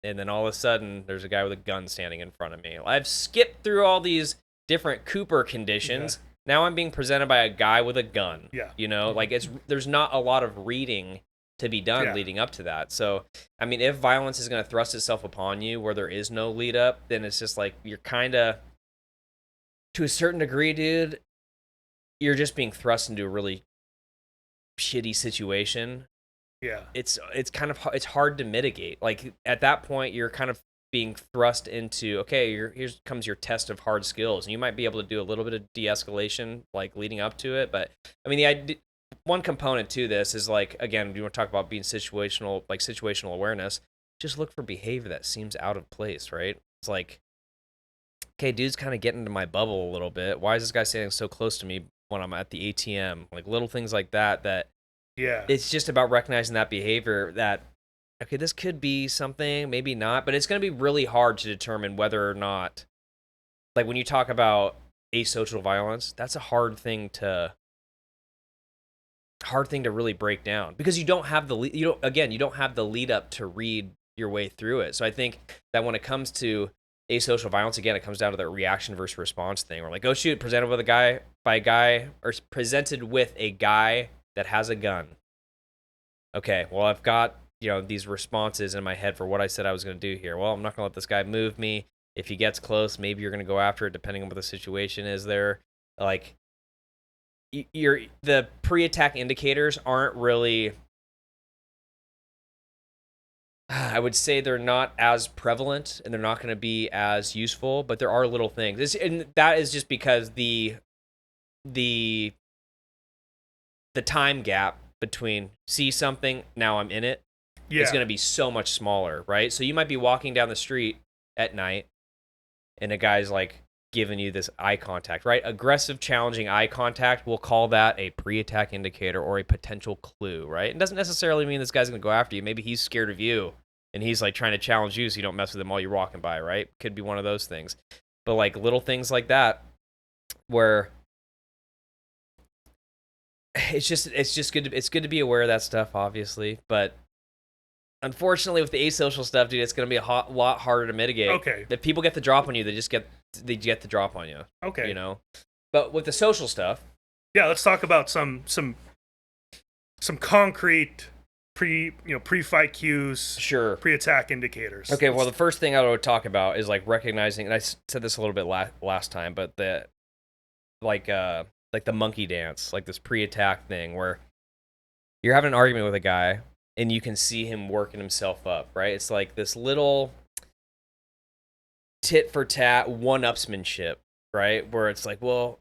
and then all of a sudden there's a guy with a gun standing in front of me. I've skipped through all these different Cooper conditions. Now I'm being presented by a guy with a gun. Yeah. Like, there's not a lot of reading to be done leading up to that. So, I mean, if violence is going to thrust itself upon you where there is no lead up, then it's just like, you're kind of, to a certain degree, dude, you're just being thrust into a really shitty situation. Yeah. It's kind of, it's hard to mitigate. Like, at that point, you're kind of being thrust into, okay, here comes your test of hard skills, and you might be able to do a little bit of de-escalation, like, leading up to it. But I mean, one component to this is, like, again, you want to talk about being situational awareness. Just look for behavior that seems out of place, right? It's like, okay, dude's kind of getting into my bubble a little bit. Why is this guy standing so close to me when I'm at the ATM? Like, little things like that. It's just about recognizing that behavior that, okay, this could be something, maybe not, but it's going to be really hard to determine whether or not, like, when you talk about asocial violence, that's a hard thing to really break down, because you don't have the lead up to read your way through it. So I think that when it comes to asocial violence, again, it comes down to the reaction versus response thing. We're like, oh shoot, presented with a guy that has a gun. Okay, well, I've got, these responses in my head for what I said I was going to do here. Well, I'm not going to let this guy move me. If he gets close, maybe you're going to go after it, depending on what the situation is there. Like, the pre-attack indicators aren't really, I would say they're not as prevalent, and they're not going to be as useful, but there are little things. And that is just because the the time gap between see something, now I'm in it, is going to be so much smaller, right? So you might be walking down the street at night and a guy's like giving you this eye contact, right? Aggressive, challenging eye contact, we'll call that a pre-attack indicator or a potential clue, right? It doesn't necessarily mean this guy's going to go after you. Maybe he's scared of you and he's like trying to challenge you so you don't mess with him while you're walking by, right? Could be one of those things. But like little things like that where it's just good to be aware of that stuff, obviously, but unfortunately, with the asocial stuff, dude, it's going to be a lot harder to mitigate. Okay. If people get the drop on you, they get the drop on you. Okay. You know, but with the social stuff, yeah, let's talk about some concrete pre-fight cues, sure, pre-attack indicators. Okay. Well, the first thing I would talk about is like recognizing, and I said this a little bit last time, but the like the monkey dance, like this pre-attack thing where you're having an argument with a guy. And you can see him working himself up, right? It's like this little tit for tat one-upsmanship, right? Where it's like, well,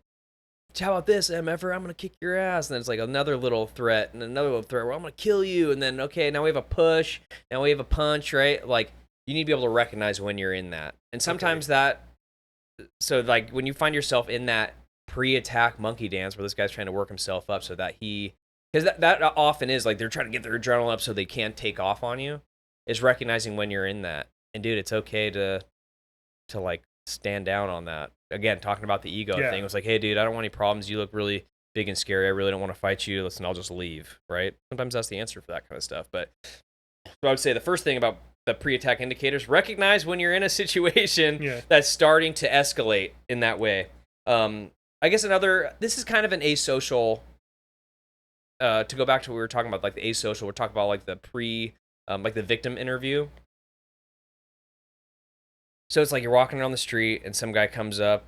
how about this, MFer? I'm going to kick your ass. And then it's like another little threat and another little threat where I'm going to kill you. And then, okay, now we have a push. Now we have a punch, right? Like, you need to be able to recognize when you're in that. And sometimes so like when you find yourself in that pre-attack monkey dance where this guy's trying to work himself up so that because that often is like they're trying to get their adrenaline up so they can't take off on you, is recognizing when you're in that. And dude, it's okay to like stand down on that. Again, talking about the ego thing. It was like, hey dude, I don't want any problems. You look really big and scary. I really don't want to fight you. Listen, I'll just leave, right? Sometimes that's the answer for that kind of stuff. But so I would say the first thing about the pre-attack indicators, recognize when you're in a situation that's starting to escalate in that way. I guess this is kind of an asocial, to go back to what we were talking about, like the asocial, we're talking about like the like the victim interview. So it's like you're walking around the street and some guy comes up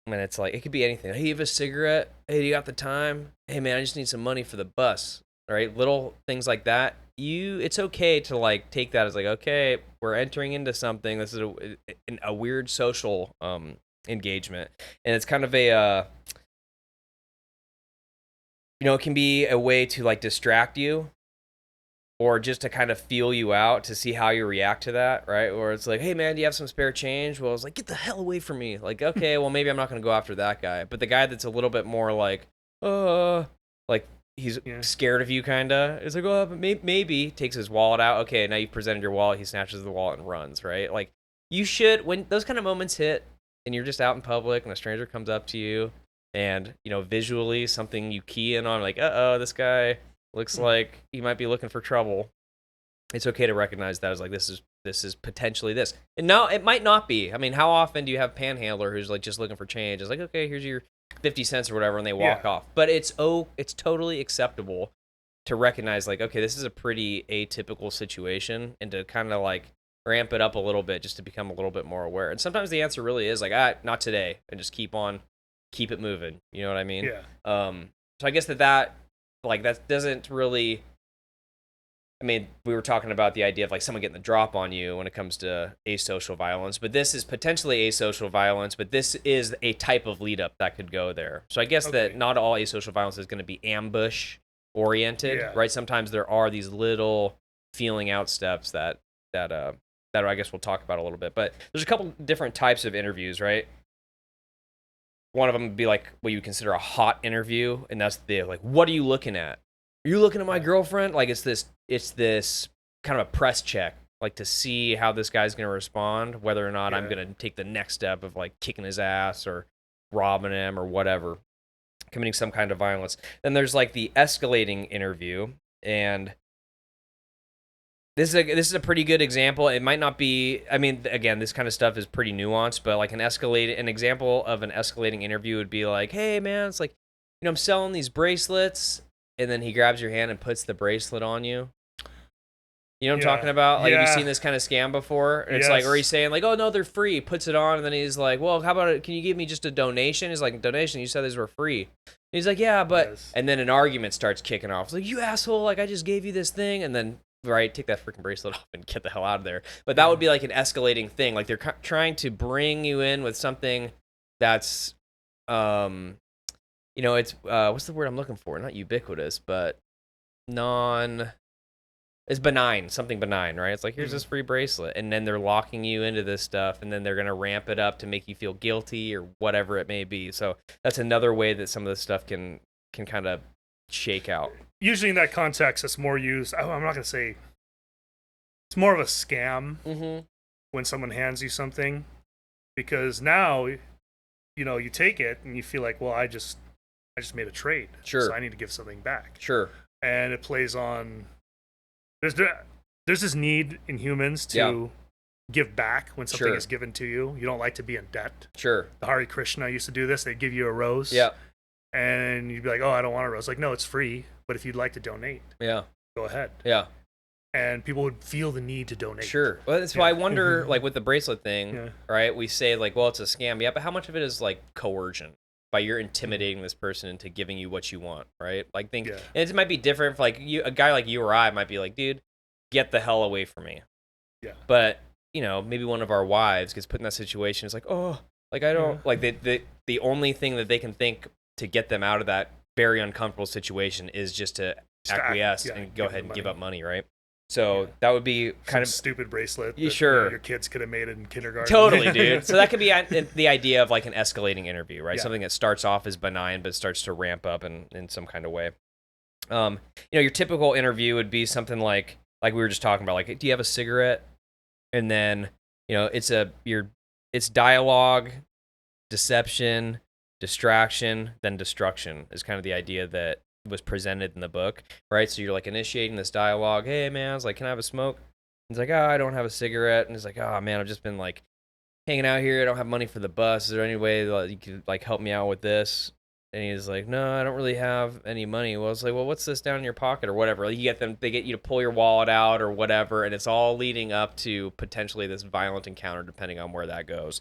and it's like, it could be anything. Hey, you have a cigarette? Hey, do you got the time? Hey man, I just need some money for the bus. All right, little things like that. It's okay to like take that as like, okay, we're entering into something. This is a weird social engagement, and it's kind of a it can be a way to like distract you or just to kind of feel you out to see how you react to that, right? Or it's like, hey man, do you have some spare change? Well, it's like, get the hell away from me. Like, okay, well maybe I'm not going to go after that guy. But the guy that's a little bit more like he's scared of you kind of, it's like, oh, but maybe takes his wallet out. Okay, now you've presented your wallet. He snatches the wallet and runs, right? Like, you should, when those kind of moments hit and you're just out in public and a stranger comes up to you and, visually something you key in on, like, this guy looks like he might be looking for trouble. It's okay to recognize that as like, this is potentially this. And no, it might not be. I mean, how often do you have panhandler who's like just looking for change? It's like, okay, here's your 50 cents or whatever, and they walk off. But it's totally acceptable to recognize like, okay, this is a pretty atypical situation, and to kind of like ramp it up a little bit just to become a little bit more aware. And sometimes the answer really is like, not today, and just keep it moving. You know what I mean? Yeah. So I guess that doesn't really, I mean, we were talking about the idea of like someone getting the drop on you when it comes to asocial violence, but this is potentially asocial violence, but this is a type of lead up that could go there. So I guess that not all asocial violence is going to be ambush oriented, right? Sometimes there are these little feeling out steps that I guess we'll talk about a little bit, but there's a couple different types of interviews, right? One of them would be like what you would consider a hot interview, and that's like, what are you looking at? Are you looking at my girlfriend? Like, it's this kind of a press check, like to see how this guy's going to respond, whether or not I'm going to take the next step of like kicking his ass or robbing him or whatever, committing some kind of violence. Then there's like the escalating interview, and this is a pretty good example. It might not be, I mean, again, this kind of stuff is pretty nuanced, but like an example of an escalating interview would be like, hey man, it's like, I'm selling these bracelets, and then he grabs your hand and puts the bracelet on you. You know what I'm talking about? Like, have you seen this kind of scam before? And it's like, or he's saying like, oh no, they're free, puts it on, and then he's like, well, how about it? Can you give me just a donation? He's like, donation? You said these were free. And he's like, yeah, but, and then an argument starts kicking off. It's like, you asshole, like I just gave you this thing, and then, right, take that freaking bracelet off and get the hell out of there. But that would be like an escalating thing. Like they're trying to bring you in with something that's, it's what's the word I'm looking for? Not ubiquitous, but non. It's benign, something benign, right? It's like, here's this free bracelet, and then they're locking you into this stuff, and then they're gonna ramp it up to make you feel guilty or whatever it may be. So that's another way that some of this stuff can kind of shake out. Usually in that context, it's more used. I'm not gonna say it's more of a scam when someone hands you something, because now you take it and you feel like, well, I just made a trade, Sure. so I need to give something back. Sure. And it plays on. There's this need in humans to give back when something is given to you. You don't like to be in debt. Sure. The Hare Krishna used to do this. They'd give you a rose. Yeah. And you'd be like, oh, I don't want a rose. Like, no, it's free. But if you'd like to donate, go ahead. Yeah. And people would feel the need to donate. Sure. Well, that's why I wonder, like with the bracelet thing, right? We say like, well, it's a scam. Yeah, but how much of it is like coercion? By you're intimidating this person into giving you what you want, right? Like, and it might be different. For like a guy like you or I might be like, dude, get the hell away from me. Yeah. But maybe one of our wives gets put in that situation. It's like, oh, like I don't like the only thing that they can think to get them out of that very uncomfortable situation is just to acquiesce and go ahead and give up money, right? So that would be kind of stupid bracelet. Sure. Your kids could have made it in kindergarten. Totally, dude. So that could be the idea of like an escalating interview, right? Something that starts off as benign but starts to ramp up in some kind of way. Your typical interview would be something like we were just talking about, like, do you have a cigarette? And then it's dialogue, deception, distraction, then destruction is kind of the idea that was presented in the book, right? So you're like initiating this dialogue. Hey man, I was like, can I have a smoke? He's like, oh, I don't have a cigarette. And he's like, oh man, I've just been like hanging out here. I don't have money for the bus. Is there any way that you could like help me out with this? And he's like, no, I don't really have any money. Well, I was like, well, what's this down in your pocket or whatever? Like, they get you to pull your wallet out or whatever, and it's all leading up to potentially this violent encounter, depending on where that goes.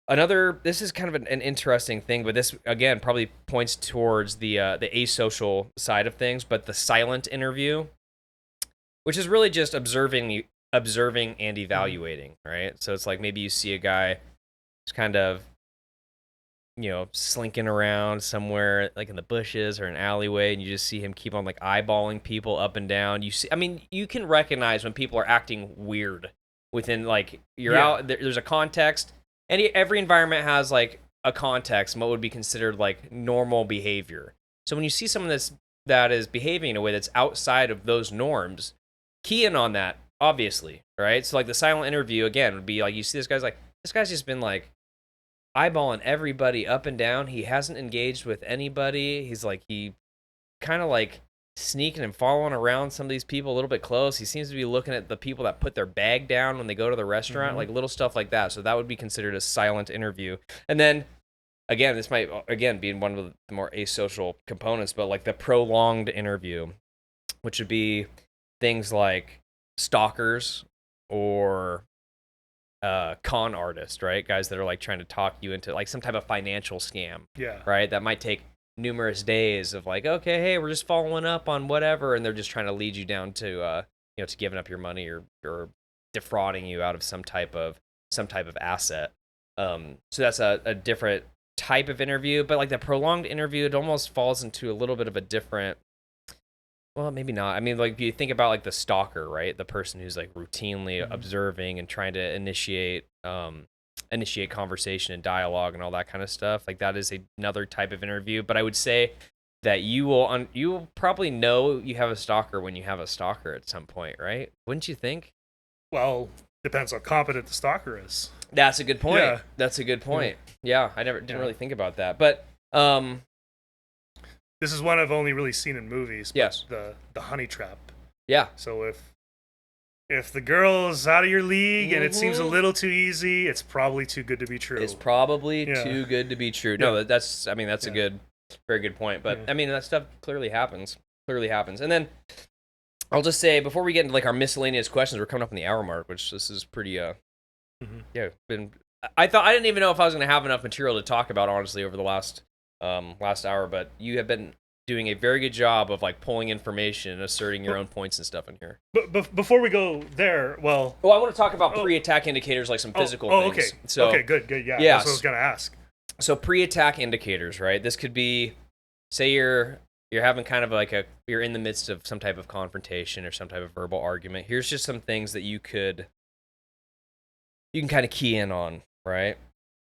This is kind of an interesting thing, but this again probably points towards the asocial side of things. But the silent interview, which is really just observing and evaluating, right? So it's like maybe you see a guy who's kind of slinking around somewhere like in the bushes or an alleyway, and you just see him keep on like eyeballing people up and down. You can recognize when people are acting weird within like out there's a context. Every environment has like a context and what would be considered like normal behavior. So when you see someone that is behaving in a way that's outside of those norms, key in on that, obviously, right? So like the silent interview again would be like, you see this guy's just been like eyeballing everybody up and down. He hasn't engaged with anybody. He's like, he kind of like sneaking and following around some of these people a little bit close. He seems to be looking at the people that put their bag down when they go to the restaurant, like little stuff like that. So that would be considered a silent interview. And then again, this might again be one of the more asocial components, but like the prolonged interview, which would be things like stalkers or con artists, right? Guys that are like trying to talk you into like some type of financial scam. Yeah. Right? That might take numerous days of like, okay, hey, we're just following up on whatever, and they're just trying to lead you down to to giving up your money or defrauding you out of some type of asset. So that's a different type of interview, but like the prolonged interview, it almost falls into a little bit of a different. Well, maybe not. I mean, like you think about like the stalker, right? The person who's like routinely observing and trying to initiate conversation and dialogue and all that kind of stuff. Like that is another type of interview. But I would say that you will probably know you have a stalker when you have a stalker at some point, right? Wouldn't you think? Well, depends how competent the stalker is. That's a good point. Yeah. That's a good point. Yeah, I didn't really think about that. But this is one I've only really seen in movies. Yes. The honey trap. Yeah. So if the girl's out of your league and it seems a little too easy, it's probably too good to be true. It's probably too good to be true. No, that's a very good point. But I mean, that stuff clearly happens. And then I'll just say before we get into like our miscellaneous questions, we're coming up on the hour mark, which this is pretty I didn't even know if I was going to have enough material to talk about honestly over the last hour, but you have been doing a very good job of like pulling information and asserting your own points and stuff in here. But before we go there, I want to talk about pre-attack indicators, like some physical things. Okay. So, okay, good, yeah. That's what I was gonna ask. So pre-attack indicators, right? This could be, say you're having kind of like you're in the midst of some type of confrontation or some type of verbal argument. Here's just some things that you can kind of key in on, right?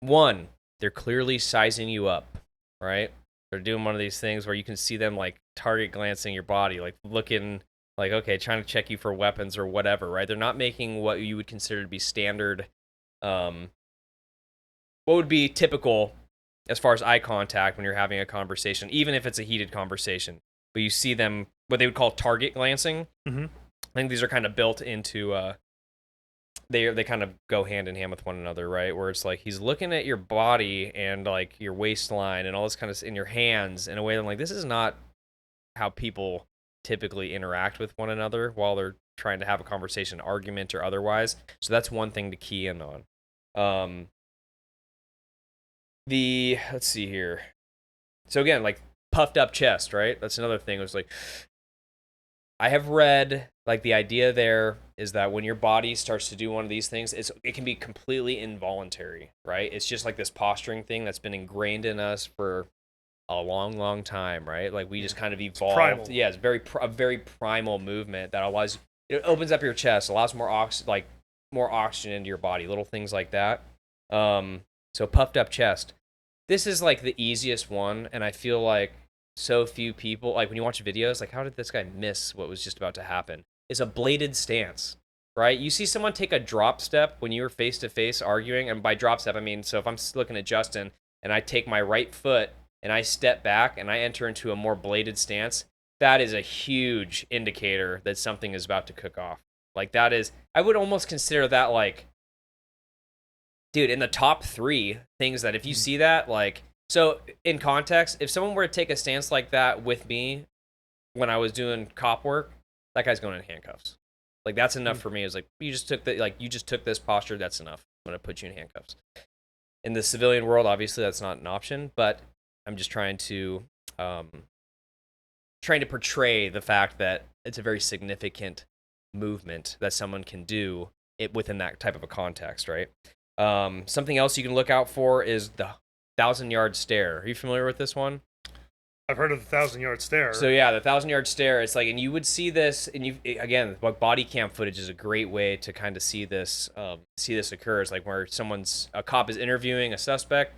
One, they're clearly sizing you up, right? They're doing one of these things where you can see them like target glancing your body, like looking like, okay, trying to check you for weapons or whatever, right? They're not making what you would consider to be standard, what would be typical as far as eye contact when you're having a conversation, even if it's a heated conversation. But you see them, what they would call target glancing. Mm-hmm. I think these are kind of built into, they kind of go hand in hand with one another, right? Where it's like he's looking at your body and like your waistline and all this kind of in your hands in a way that I'm like, this is not how people typically interact with one another while they're trying to have a conversation, argument or otherwise. So that's one thing to key in on. Let's see here. So again, like puffed up chest, right? That's another thing. It was like, I have read like the idea there is that when your body starts to do one of these things, it can be completely involuntary, right? It's just like this posturing thing that's been ingrained in us for a long, long time, right? Like we just kind of evolved. Primal. Yeah, it's a very primal movement that allows, it opens up your chest, allows more oxygen into your body, little things like that. So puffed up chest. This is like the easiest one, and I feel like so few people, like when you watch videos, like how did this guy miss what was just about to happen? It's a bladed stance, right? You see someone take a drop step when you're face to face arguing, and by drop step I mean, so if I'm looking at Justin and I take my right foot and I step back and I enter into a more bladed stance, that is a huge indicator that something is about to cook off. Like that is, I would almost consider that like, dude, in the top 3 things that if you see that, like, so in context, if someone were to take a stance like that with me when I was doing cop work, that guy's going in handcuffs. Like that's enough for me. It's like you just took this posture, that's enough. I'm gonna put you in handcuffs. In the civilian world, obviously that's not an option, but I'm just trying to portray the fact that it's a very significant movement that someone can do it within that type of a context, right? Something else you can look out for is the 1,000-yard stare. Are you familiar with this one? I've heard of the 1,000-yard stare. So yeah, the 1,000-yard stare. It's like, and you would see this, and you again, like body cam footage is a great way to kind of see this occur. It's like where a cop is interviewing a suspect,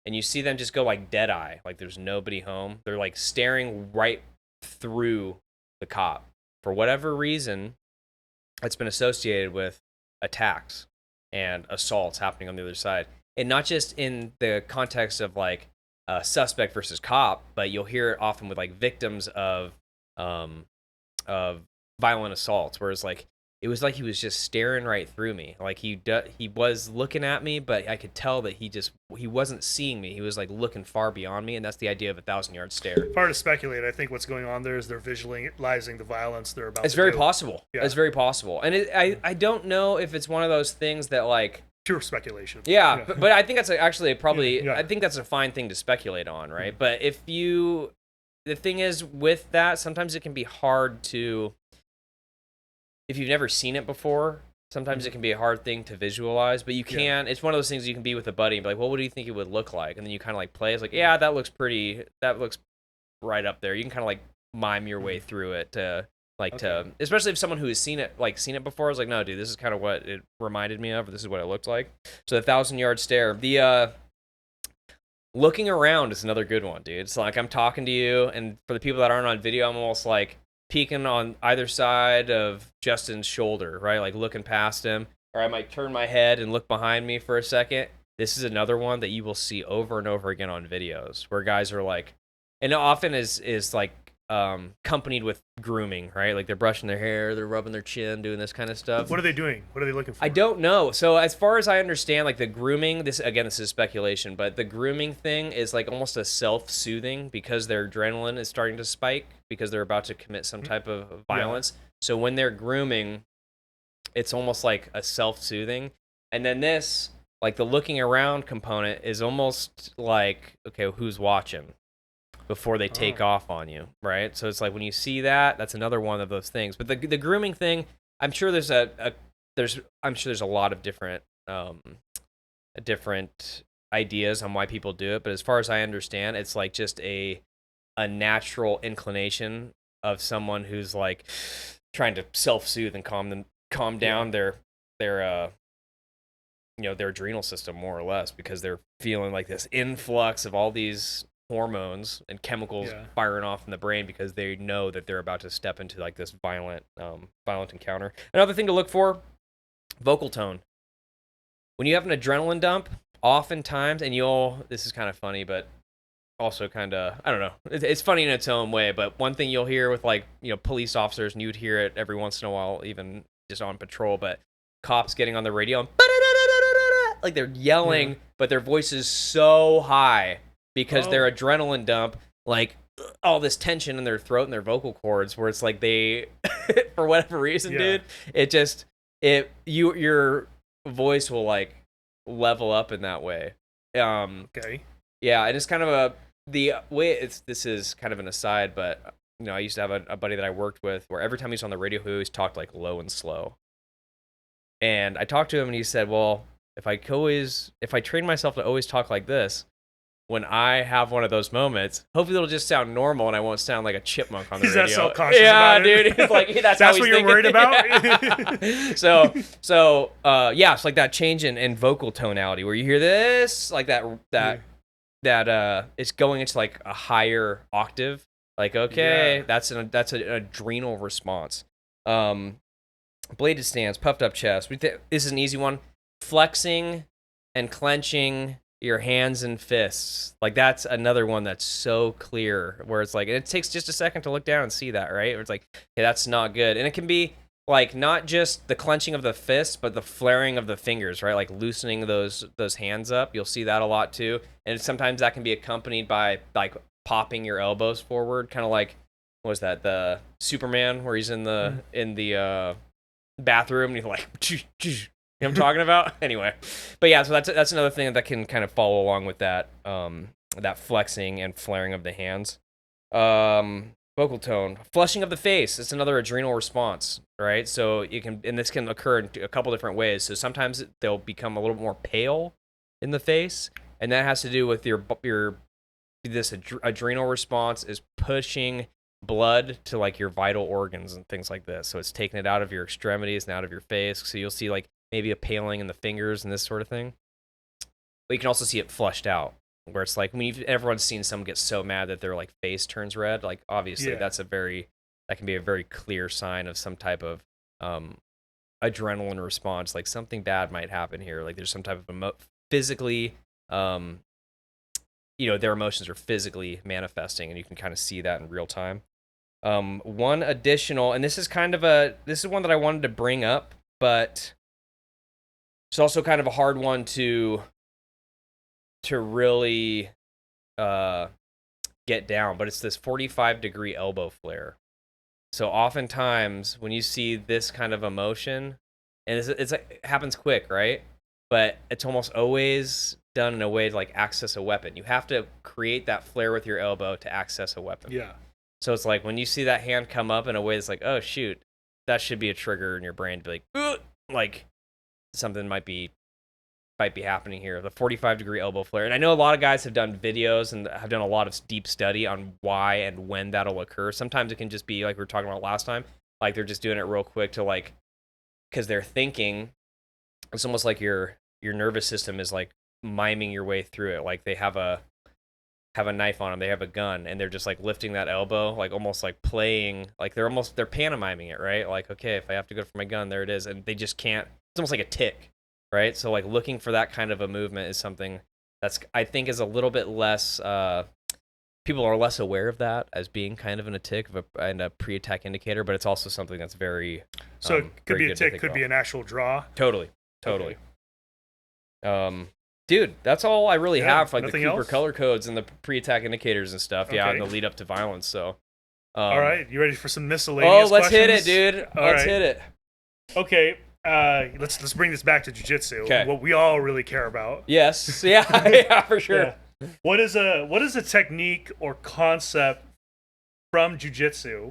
and you see them just go like dead eye, like there's nobody home. They're like staring right through the cop for whatever reason. It's been associated with attacks and assaults happening on the other side. And not just in the context of like suspect versus cop, but you'll hear it often with like victims of violent assaults, where it's like it was like he was just staring right through me. Like he was looking at me, but I could tell that he wasn't seeing me. He was like looking far beyond me, and that's the idea of a 1,000-yard stare. It's hard to speculate. I think what's going on there is they're visualizing the violence they're about. It's very possible. Yeah. It's very possible, and I don't know if it's one of those things that like pure speculation. Yeah, yeah. But I think that's actually probably I think that's a fine thing to speculate on, right? Mm-hmm. But the thing is with that, sometimes it can be hard to, if you've never seen it before, sometimes it can be a hard thing to visualize, but you can, it's one of those things you can be with a buddy and be like, well, what do you think it would look like? And then you kind of like play, it's like, yeah, that looks right up there. You can kind of like mime your way through it to, especially if someone who has seen it before is like, no, dude, this is kind of what it reminded me of, or this is what it looked like. So the 1,000-yard stare. The looking around is another good one, dude. It's like I'm talking to you, and for the people that aren't on video, I'm almost like peeking on either side of Justin's shoulder, right? Like looking past him, or I might turn my head and look behind me for a second. This is another one that you will see over and over again on videos where guys are like, and it often is like accompanied with grooming, right? Like they're brushing their hair, they're rubbing their chin, doing this kind of stuff. What are they doing? What are they looking for? I don't know. So as far as I understand, like the grooming, this is speculation, but the grooming thing is like almost a self-soothing because their adrenaline is starting to spike because they're about to commit some type of violence. Yeah. So when they're grooming, it's almost like a self-soothing. And then this, like the looking around component is almost like, okay, who's watching? Before they take off on you, right? So it's like when you see that, that's another one of those things. But the grooming thing, I'm sure there's a lot of different ideas on why people do it, but as far as I understand, it's like just a natural inclination of someone who's like trying to self-soothe and calm down their their adrenal system, more or less, because they're feeling like this influx of all these hormones and chemicals firing off in the brain because they know that they're about to step into like this violent encounter. Another thing to look for: vocal tone. When you have an adrenaline dump, oftentimes, and this is kind of funny, but also kind of, I don't know, it's funny in its own way, but one thing you'll hear with like, police officers, and you'd hear it every once in a while, even just on patrol, but cops getting on the radio and like they're yelling, but their voice is so high because their adrenaline dump, like all this tension in their throat and their vocal cords, where it's like they, for whatever reason, dude, your voice will like level up in that way. Okay. Yeah, and it's kind of the way this is kind of an aside, but I used to have a buddy that I worked with where every time he was on the radio, he always talked like low and slow. And I talked to him and he said, well, if I train myself to always talk like this, when I have one of those moments, hopefully it'll just sound normal and I won't sound like a chipmunk on the radio. He's that self-conscious about it? Dude. It's like, that's what he's you're thinking. worried about? Yeah. So, it's like that change in vocal tonality where you hear this, like that it's going into like a higher octave. Like, okay, that's an adrenal response. Bladed stance, puffed up chest. This is an easy one. Flexing and clenching your hands and fists. Like, that's another one that's so clear, where it's like, and it takes just a second to look down and see that, right? Where it's like, hey, that's not good. And it can be like not just the clenching of the fists, but the flaring of the fingers, right? Like loosening those hands up. You'll see that a lot too. And sometimes that can be accompanied by like popping your elbows forward, kind of like, what was that, the Superman, where he's in the bathroom and he's like, you know what I'm talking about? Anyway, but yeah, so that's another thing that can kind of follow along with that that flexing and flaring of the hands. Vocal tone, flushing of the face. It's another adrenal response, right? So this can occur in a couple different ways. So sometimes they'll become a little more pale in the face, and that has to do with this adrenal response is pushing blood to like your vital organs and things like this. So it's taking it out of your extremities and out of your face. So you'll see like maybe a paling in the fingers and this sort of thing. But you can also see it flushed out, where it's like when everyone's seen someone get so mad that their like face turns red. Like obviously that can be a very clear sign of some type of adrenaline response. Like something bad might happen here. Like there's some type of physically, their emotions are physically manifesting, and you can kind of see that in real time. One additional, and this is one that I wanted to bring up, but it's also kind of a hard one to really get down, but it's this 45-degree elbow flare. So oftentimes when you see this kind of emotion, and it happens quick, right? But it's almost always done in a way to like access a weapon. You have to create that flare with your elbow to access a weapon. Yeah. So it's like when you see that hand come up in a way that's like, oh shoot, that should be a trigger in your brain to be like, ugh! Like something might be happening here. The 45-degree elbow flare. And I know a lot of guys have done videos and have done a lot of deep study on why and when that'll occur. Sometimes it can just be like we were talking about last time, like they're just doing it real quick to like, because they're thinking. It's almost like your nervous system is like miming your way through it. Like they have a knife on them, they have a gun, and they're just like lifting that elbow, like almost like playing, like they're pantomiming it, right? Like, okay, if I have to go for my gun, there it is, and they just can't. It's almost like a tick, right? So like looking for that kind of a movement is something that's, I think, is a little bit less. People are less aware of that as being kind of a tick and a pre-attack indicator, but it's also something that's very. So it could be a tick, could be an actual draw. Totally. Okay. Dude, that's all I really have for like the Cooper color codes and the pre-attack indicators and stuff. Okay. Yeah, and the lead up to violence. So, all right, you ready for some miscellaneous? Let's questions? hit it, dude. Let's hit it. Okay, let's bring this back to jiu-jitsu. Okay. What we all really care about. Yes. Yeah, for sure. Yeah. What is a technique or concept from jiu-jitsu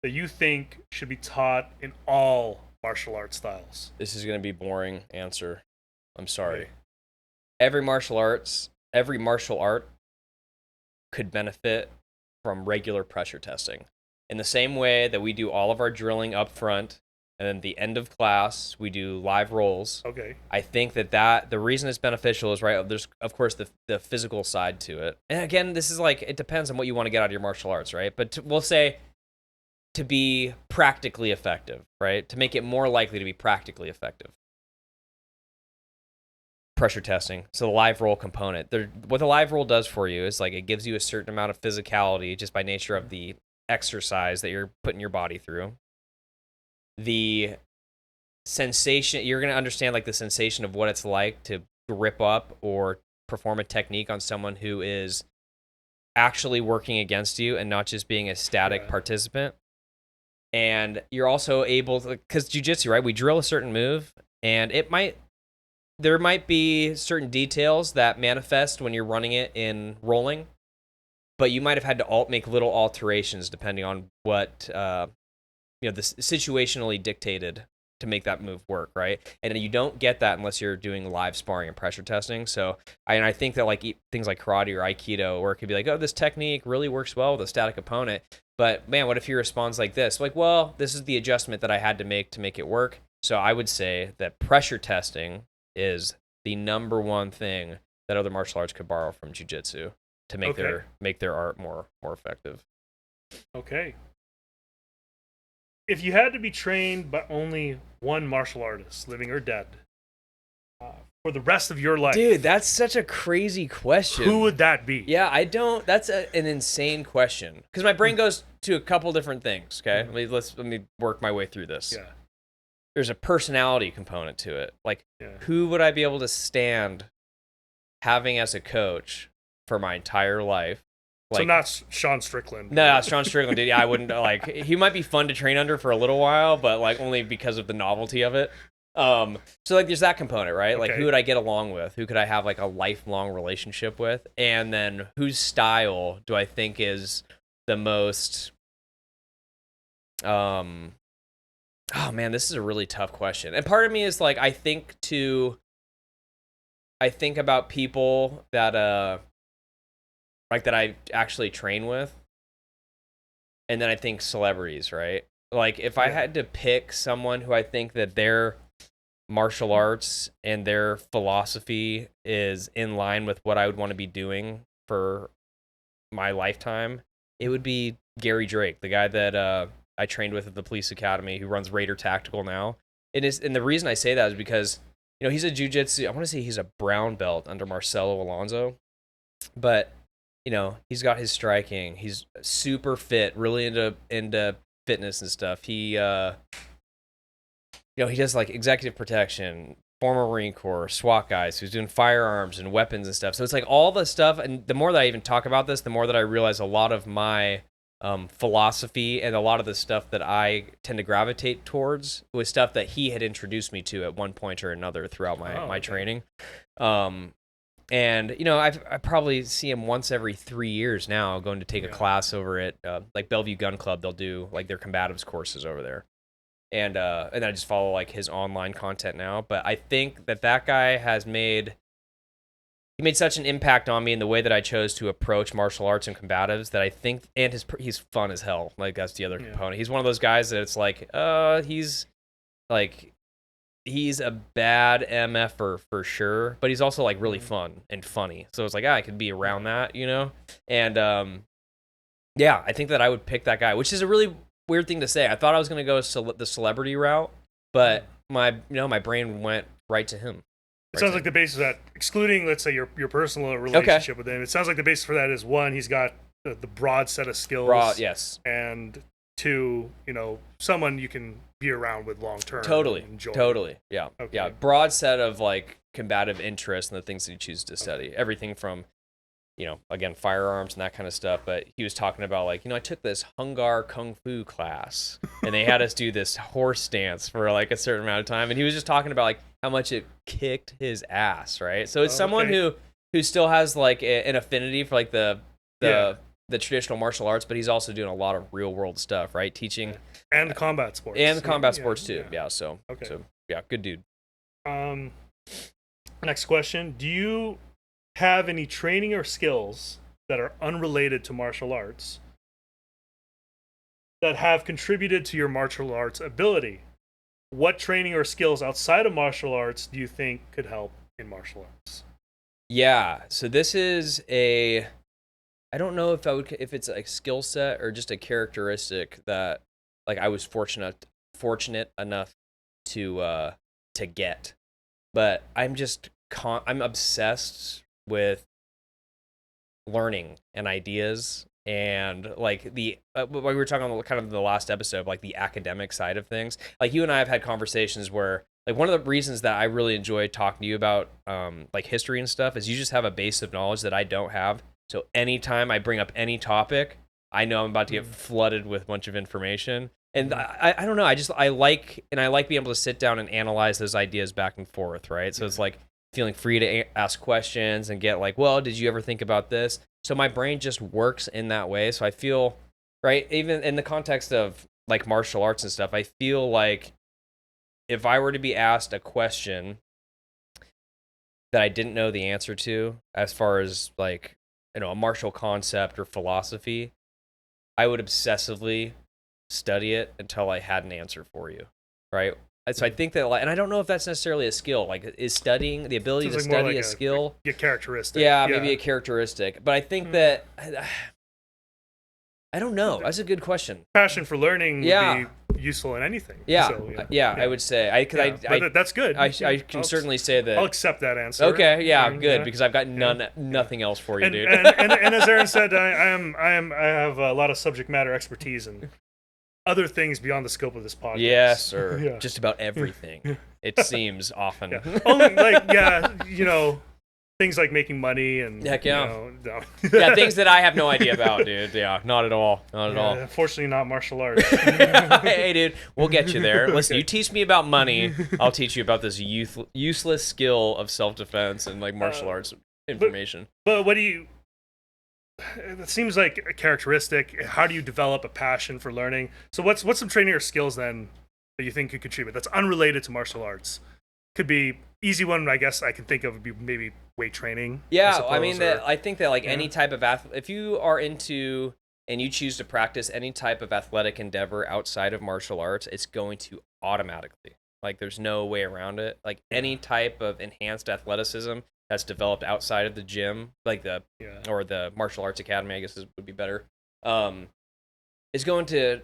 that you think should be taught in all martial arts styles? This is gonna be a boring answer. I'm sorry. every martial art could benefit from regular pressure testing. In the same way that we do all of our drilling up front, and then the end of class, we do live rolls. Okay. I think that the reason it's beneficial is, right, there's, of course, the physical side to it. And again, this is like, it depends on what you want to get out of your martial arts, right? But we'll say to be practically effective, right? To make it more likely to be practically effective. Pressure testing. So the live roll component. What the live roll does for you is like it gives you a certain amount of physicality just by nature of the exercise that you're putting your body through. The sensation, you're going to understand like the sensation of what it's like to grip up or perform a technique on someone who is actually working against you and not just being a static participant. And you're also able to, because jiu-jitsu, right? We drill a certain move, and there might be certain details that manifest when you're running it in rolling, but you might have had to make little alterations depending on what the situationally dictated to make that move work, right? And you don't get that unless you're doing live sparring and pressure testing. So I think that like things like karate or aikido, where it could be like, oh, this technique really works well with a static opponent, but man, what if he responds like this? Like, well, this is the adjustment that I had to make it work. So I would say that pressure testing is the number one thing that other martial arts could borrow from jiu-jitsu to make their art more effective. Okay. If you had to be trained by only one martial artist, living or dead, for the rest of your life, dude, that's such a crazy question. Who would that be? Yeah, I don't. That's an insane question because my brain goes to a couple different things. Okay, let me work my way through this. Yeah. There's a personality component to it. Like, who would I be able to stand having as a coach for my entire life? Like, so not Sean Strickland. No, Sean Strickland, dude. Yeah, I wouldn't like. He might be fun to train under for a little while, but like only because of the novelty of it. So like, there's that component, right? Like, who would I get along with? Who could I have like a lifelong relationship with? And then whose style do I think is the most? Oh man, this is a really tough question. And part of me is like, I think about people that like that I actually train with. And then I think celebrities, right? Like if I had to pick someone who I think that their martial arts and their philosophy is in line with what I would want to be doing for my lifetime, it would be Gary Drake, the guy that I trained with at the police academy, who runs Raider Tactical now. And the reason I say that is because, he's a jiu-jitsu, I want to say he's a brown belt under Marcelo Alonso, but he's got his striking. He's super fit, really into fitness and stuff. He he does like executive protection, former Marine Corps, SWAT guys who's doing firearms and weapons and stuff. So it's like all the stuff. And the more that I even talk about this, the more that I realize a lot of my philosophy and a lot of the stuff that I tend to gravitate towards was stuff that he had introduced me to at one point or another throughout my training. And I probably see him once every 3 years now, going to take a class over at like Bellevue Gun Club. They'll do like their combatives courses over there, and then I just follow like his online content now. But I think that guy he made such an impact on me in the way that I chose to approach martial arts and combatives that I think, and he's fun as hell. Like that's the other component. He's one of those guys that it's like, he's a bad MFer for sure, but he's also like really fun and funny. So it's like, I could be around that, And I think that I would pick that guy, which is a really weird thing to say. I thought I was going to go the celebrity route, but my brain went right to him. It sounds like the basis of that, excluding, let's say, your personal relationship with him, it sounds like the basis for that is, one, he's got the broad set of skills. Yes. And two, someone you can be around with long term. Totally. Yeah. Okay. Yeah. Broad set of like combative interests and the things that you choose to study. Everything from, again, firearms and that kind of stuff. But he was talking about like, I took this Hungar Kung Fu class and they had us do this horse dance for like a certain amount of time. And he was just talking about like how much it kicked his ass. Right. So it's someone who still has like an affinity for like the traditional martial arts, but he's also doing a lot of real world stuff, right? Teaching and combat sports and combat sports too. Yeah. So good dude. Next question. Do you have any training or skills that are unrelated to martial arts that have contributed to your martial arts ability? What training or skills outside of martial arts do you think could help in martial arts? Yeah. So this is a I don't know if it's a skill set or just a characteristic that like I was fortunate enough to get. But I'm obsessed with learning and ideas and like like we were talking on kind of the last episode, like the academic side of things. Like you and I have had conversations where like one of the reasons that I really enjoy talking to you about like history and stuff is you just have a base of knowledge that I don't have. So anytime I bring up any topic, I know I'm about to get flooded with a bunch of information. And I don't know, I like being able to sit down and analyze those ideas back and forth, right? So it's like feeling free to ask questions and get like, well, did you ever think about this? So my brain just works in that way. So I feel, right, even in the context of like martial arts and stuff, I feel like if I were to be asked a question that I didn't know the answer to, as far as like, a martial concept or philosophy, I would obsessively study it until I had an answer for you, right? So I think that, and I don't know if that's necessarily a skill. Like, is studying the ability to study like a skill? A characteristic. Yeah, maybe a characteristic. But I think that I don't know. That's a good question. Passion for learning would be useful in anything. Yeah, so, I would say. That's good. I can certainly say that. I'll accept that answer. Okay, yeah, good, because I've got nothing else for you, dude. And as Aaron said, I have a lot of subject matter expertise and other things beyond the scope of this podcast. Yes, sir. Yeah. Just about everything. It seems often. Only things like making money and heck yeah, yeah, things that I have no idea about, dude. Yeah, not at all, not at all. Unfortunately, not martial arts. Hey, dude, we'll get you there. Listen, you teach me about money, I'll teach you about this useless skill of self-defense and like martial arts information. But what do you? It seems like a characteristic. How do you develop a passion for learning? So what's some training or skills then that you think could contribute that's unrelated to martial arts? Could be easy one, I guess I can think of would be maybe weight training. Yeah, I mean I think that like any type of if you are into and you choose to practice any type of athletic endeavor outside of martial arts, it's going to automatically, like there's no way around it. Like any type of enhanced athleticism that's developed outside of the gym, like or the martial arts academy, I guess would be better. It's going to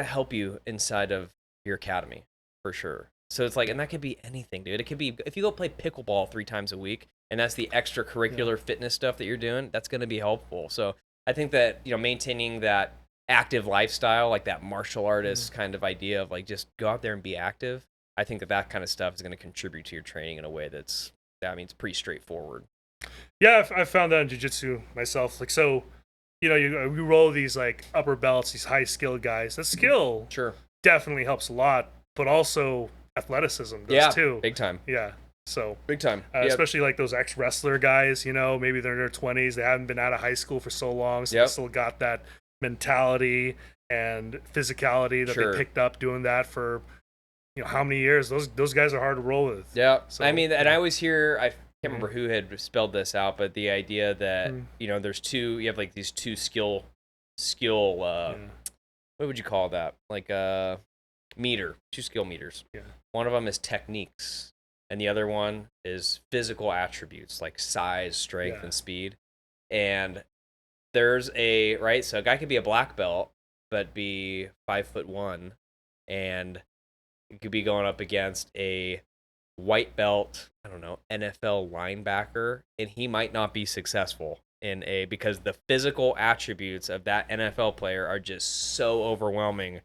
help you inside of your academy for sure. So it's like, and that could be anything, dude. It could be if you go play pickleball 3 times a week, and that's the extracurricular fitness stuff that you're doing. That's going to be helpful. So I think that maintaining that active lifestyle, like that martial artist kind of idea of like just go out there and be active. I think that kind of stuff is going to contribute to your training in a way it's pretty straightforward. Yeah, I've found that in jiu-jitsu myself. Like, so, you roll these like upper belts, these high skilled guys. The skill definitely helps a lot, but also athleticism does too. Big time. Yeah. So big time. Especially like those ex-wrestler guys, maybe they're in their 20s, they haven't been out of high school for so long, so they still got that mentality and physicality that they picked up doing that for how many years. Those guys are hard to roll with. Yeah. So, I mean, and I always hear, I can't remember who had spelled this out, but the idea that there's you have like these two skill what would you call that, like meter, 2 skill meters. One of them is techniques and the other one is physical attributes like size, strength, and speed. And there's so a guy could be a black belt but be 5'1", and it could be going up against a white belt, I don't know, NFL linebacker, and he might not be successful because the physical attributes of that NFL player are just so overwhelming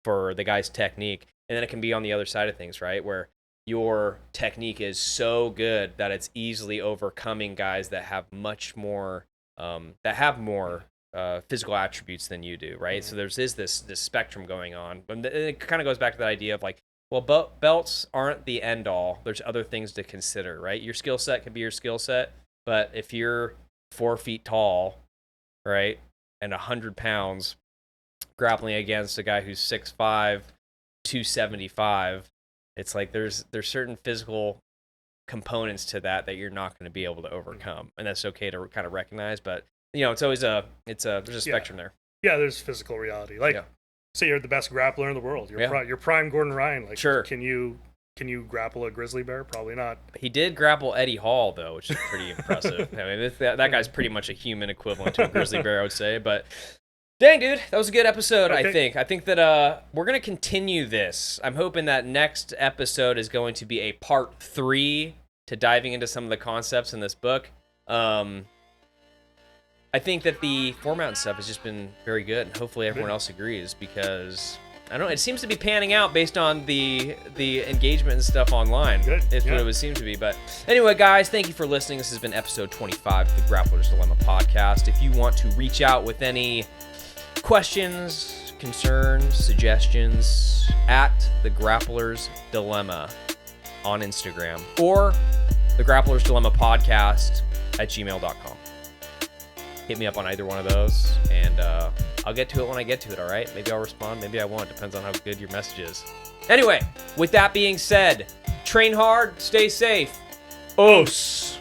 for the guy's technique. And then it can be on the other side of things, right? Where your technique is so good that it's easily overcoming guys that have much more, physical attributes than you do, right? So there's this spectrum going on. But it kind of goes back to the idea of like, well, belts aren't the end all. There's other things to consider, right? Your skill set could be your skill set, but if you're 4 feet tall, right, and 100 pounds, grappling against a guy who's 6'5", 275, it's like there's certain physical components to that you're not going to be able to overcome, and that's okay to kind of recognize. But it's always there's a spectrum there. Yeah, there's physical reality. Like, say you're the best grappler in the world. You're prime Gordon Ryan. Like, sure. Can you grapple a grizzly bear? Probably not. He did grapple Eddie Hall though, which is pretty impressive. I mean, that guy's pretty much a human equivalent to a grizzly bear, I would say. But dang, dude, that was a good episode. Okay. I think that we're gonna continue this. I'm hoping that next episode is going to be a part 3 to diving into some of the concepts in this book. I think that the format and stuff has just been very good, and hopefully everyone else agrees, because I don't know, it seems to be panning out based on the engagement and stuff online. Good. It's what it would seem to be. But anyway, guys, thank you for listening. This has been episode 25 of the Grappler's Dilemma podcast. If you want to reach out with any questions, concerns, suggestions, at the Grappler's Dilemma on Instagram, or the Grappler's Dilemma podcast at gmail.com. Hit me up on either one of those, and I'll get to it when I get to it, all right? Maybe I'll respond, maybe I won't. Depends on how good your message is. Anyway, with that being said, train hard, stay safe. Os!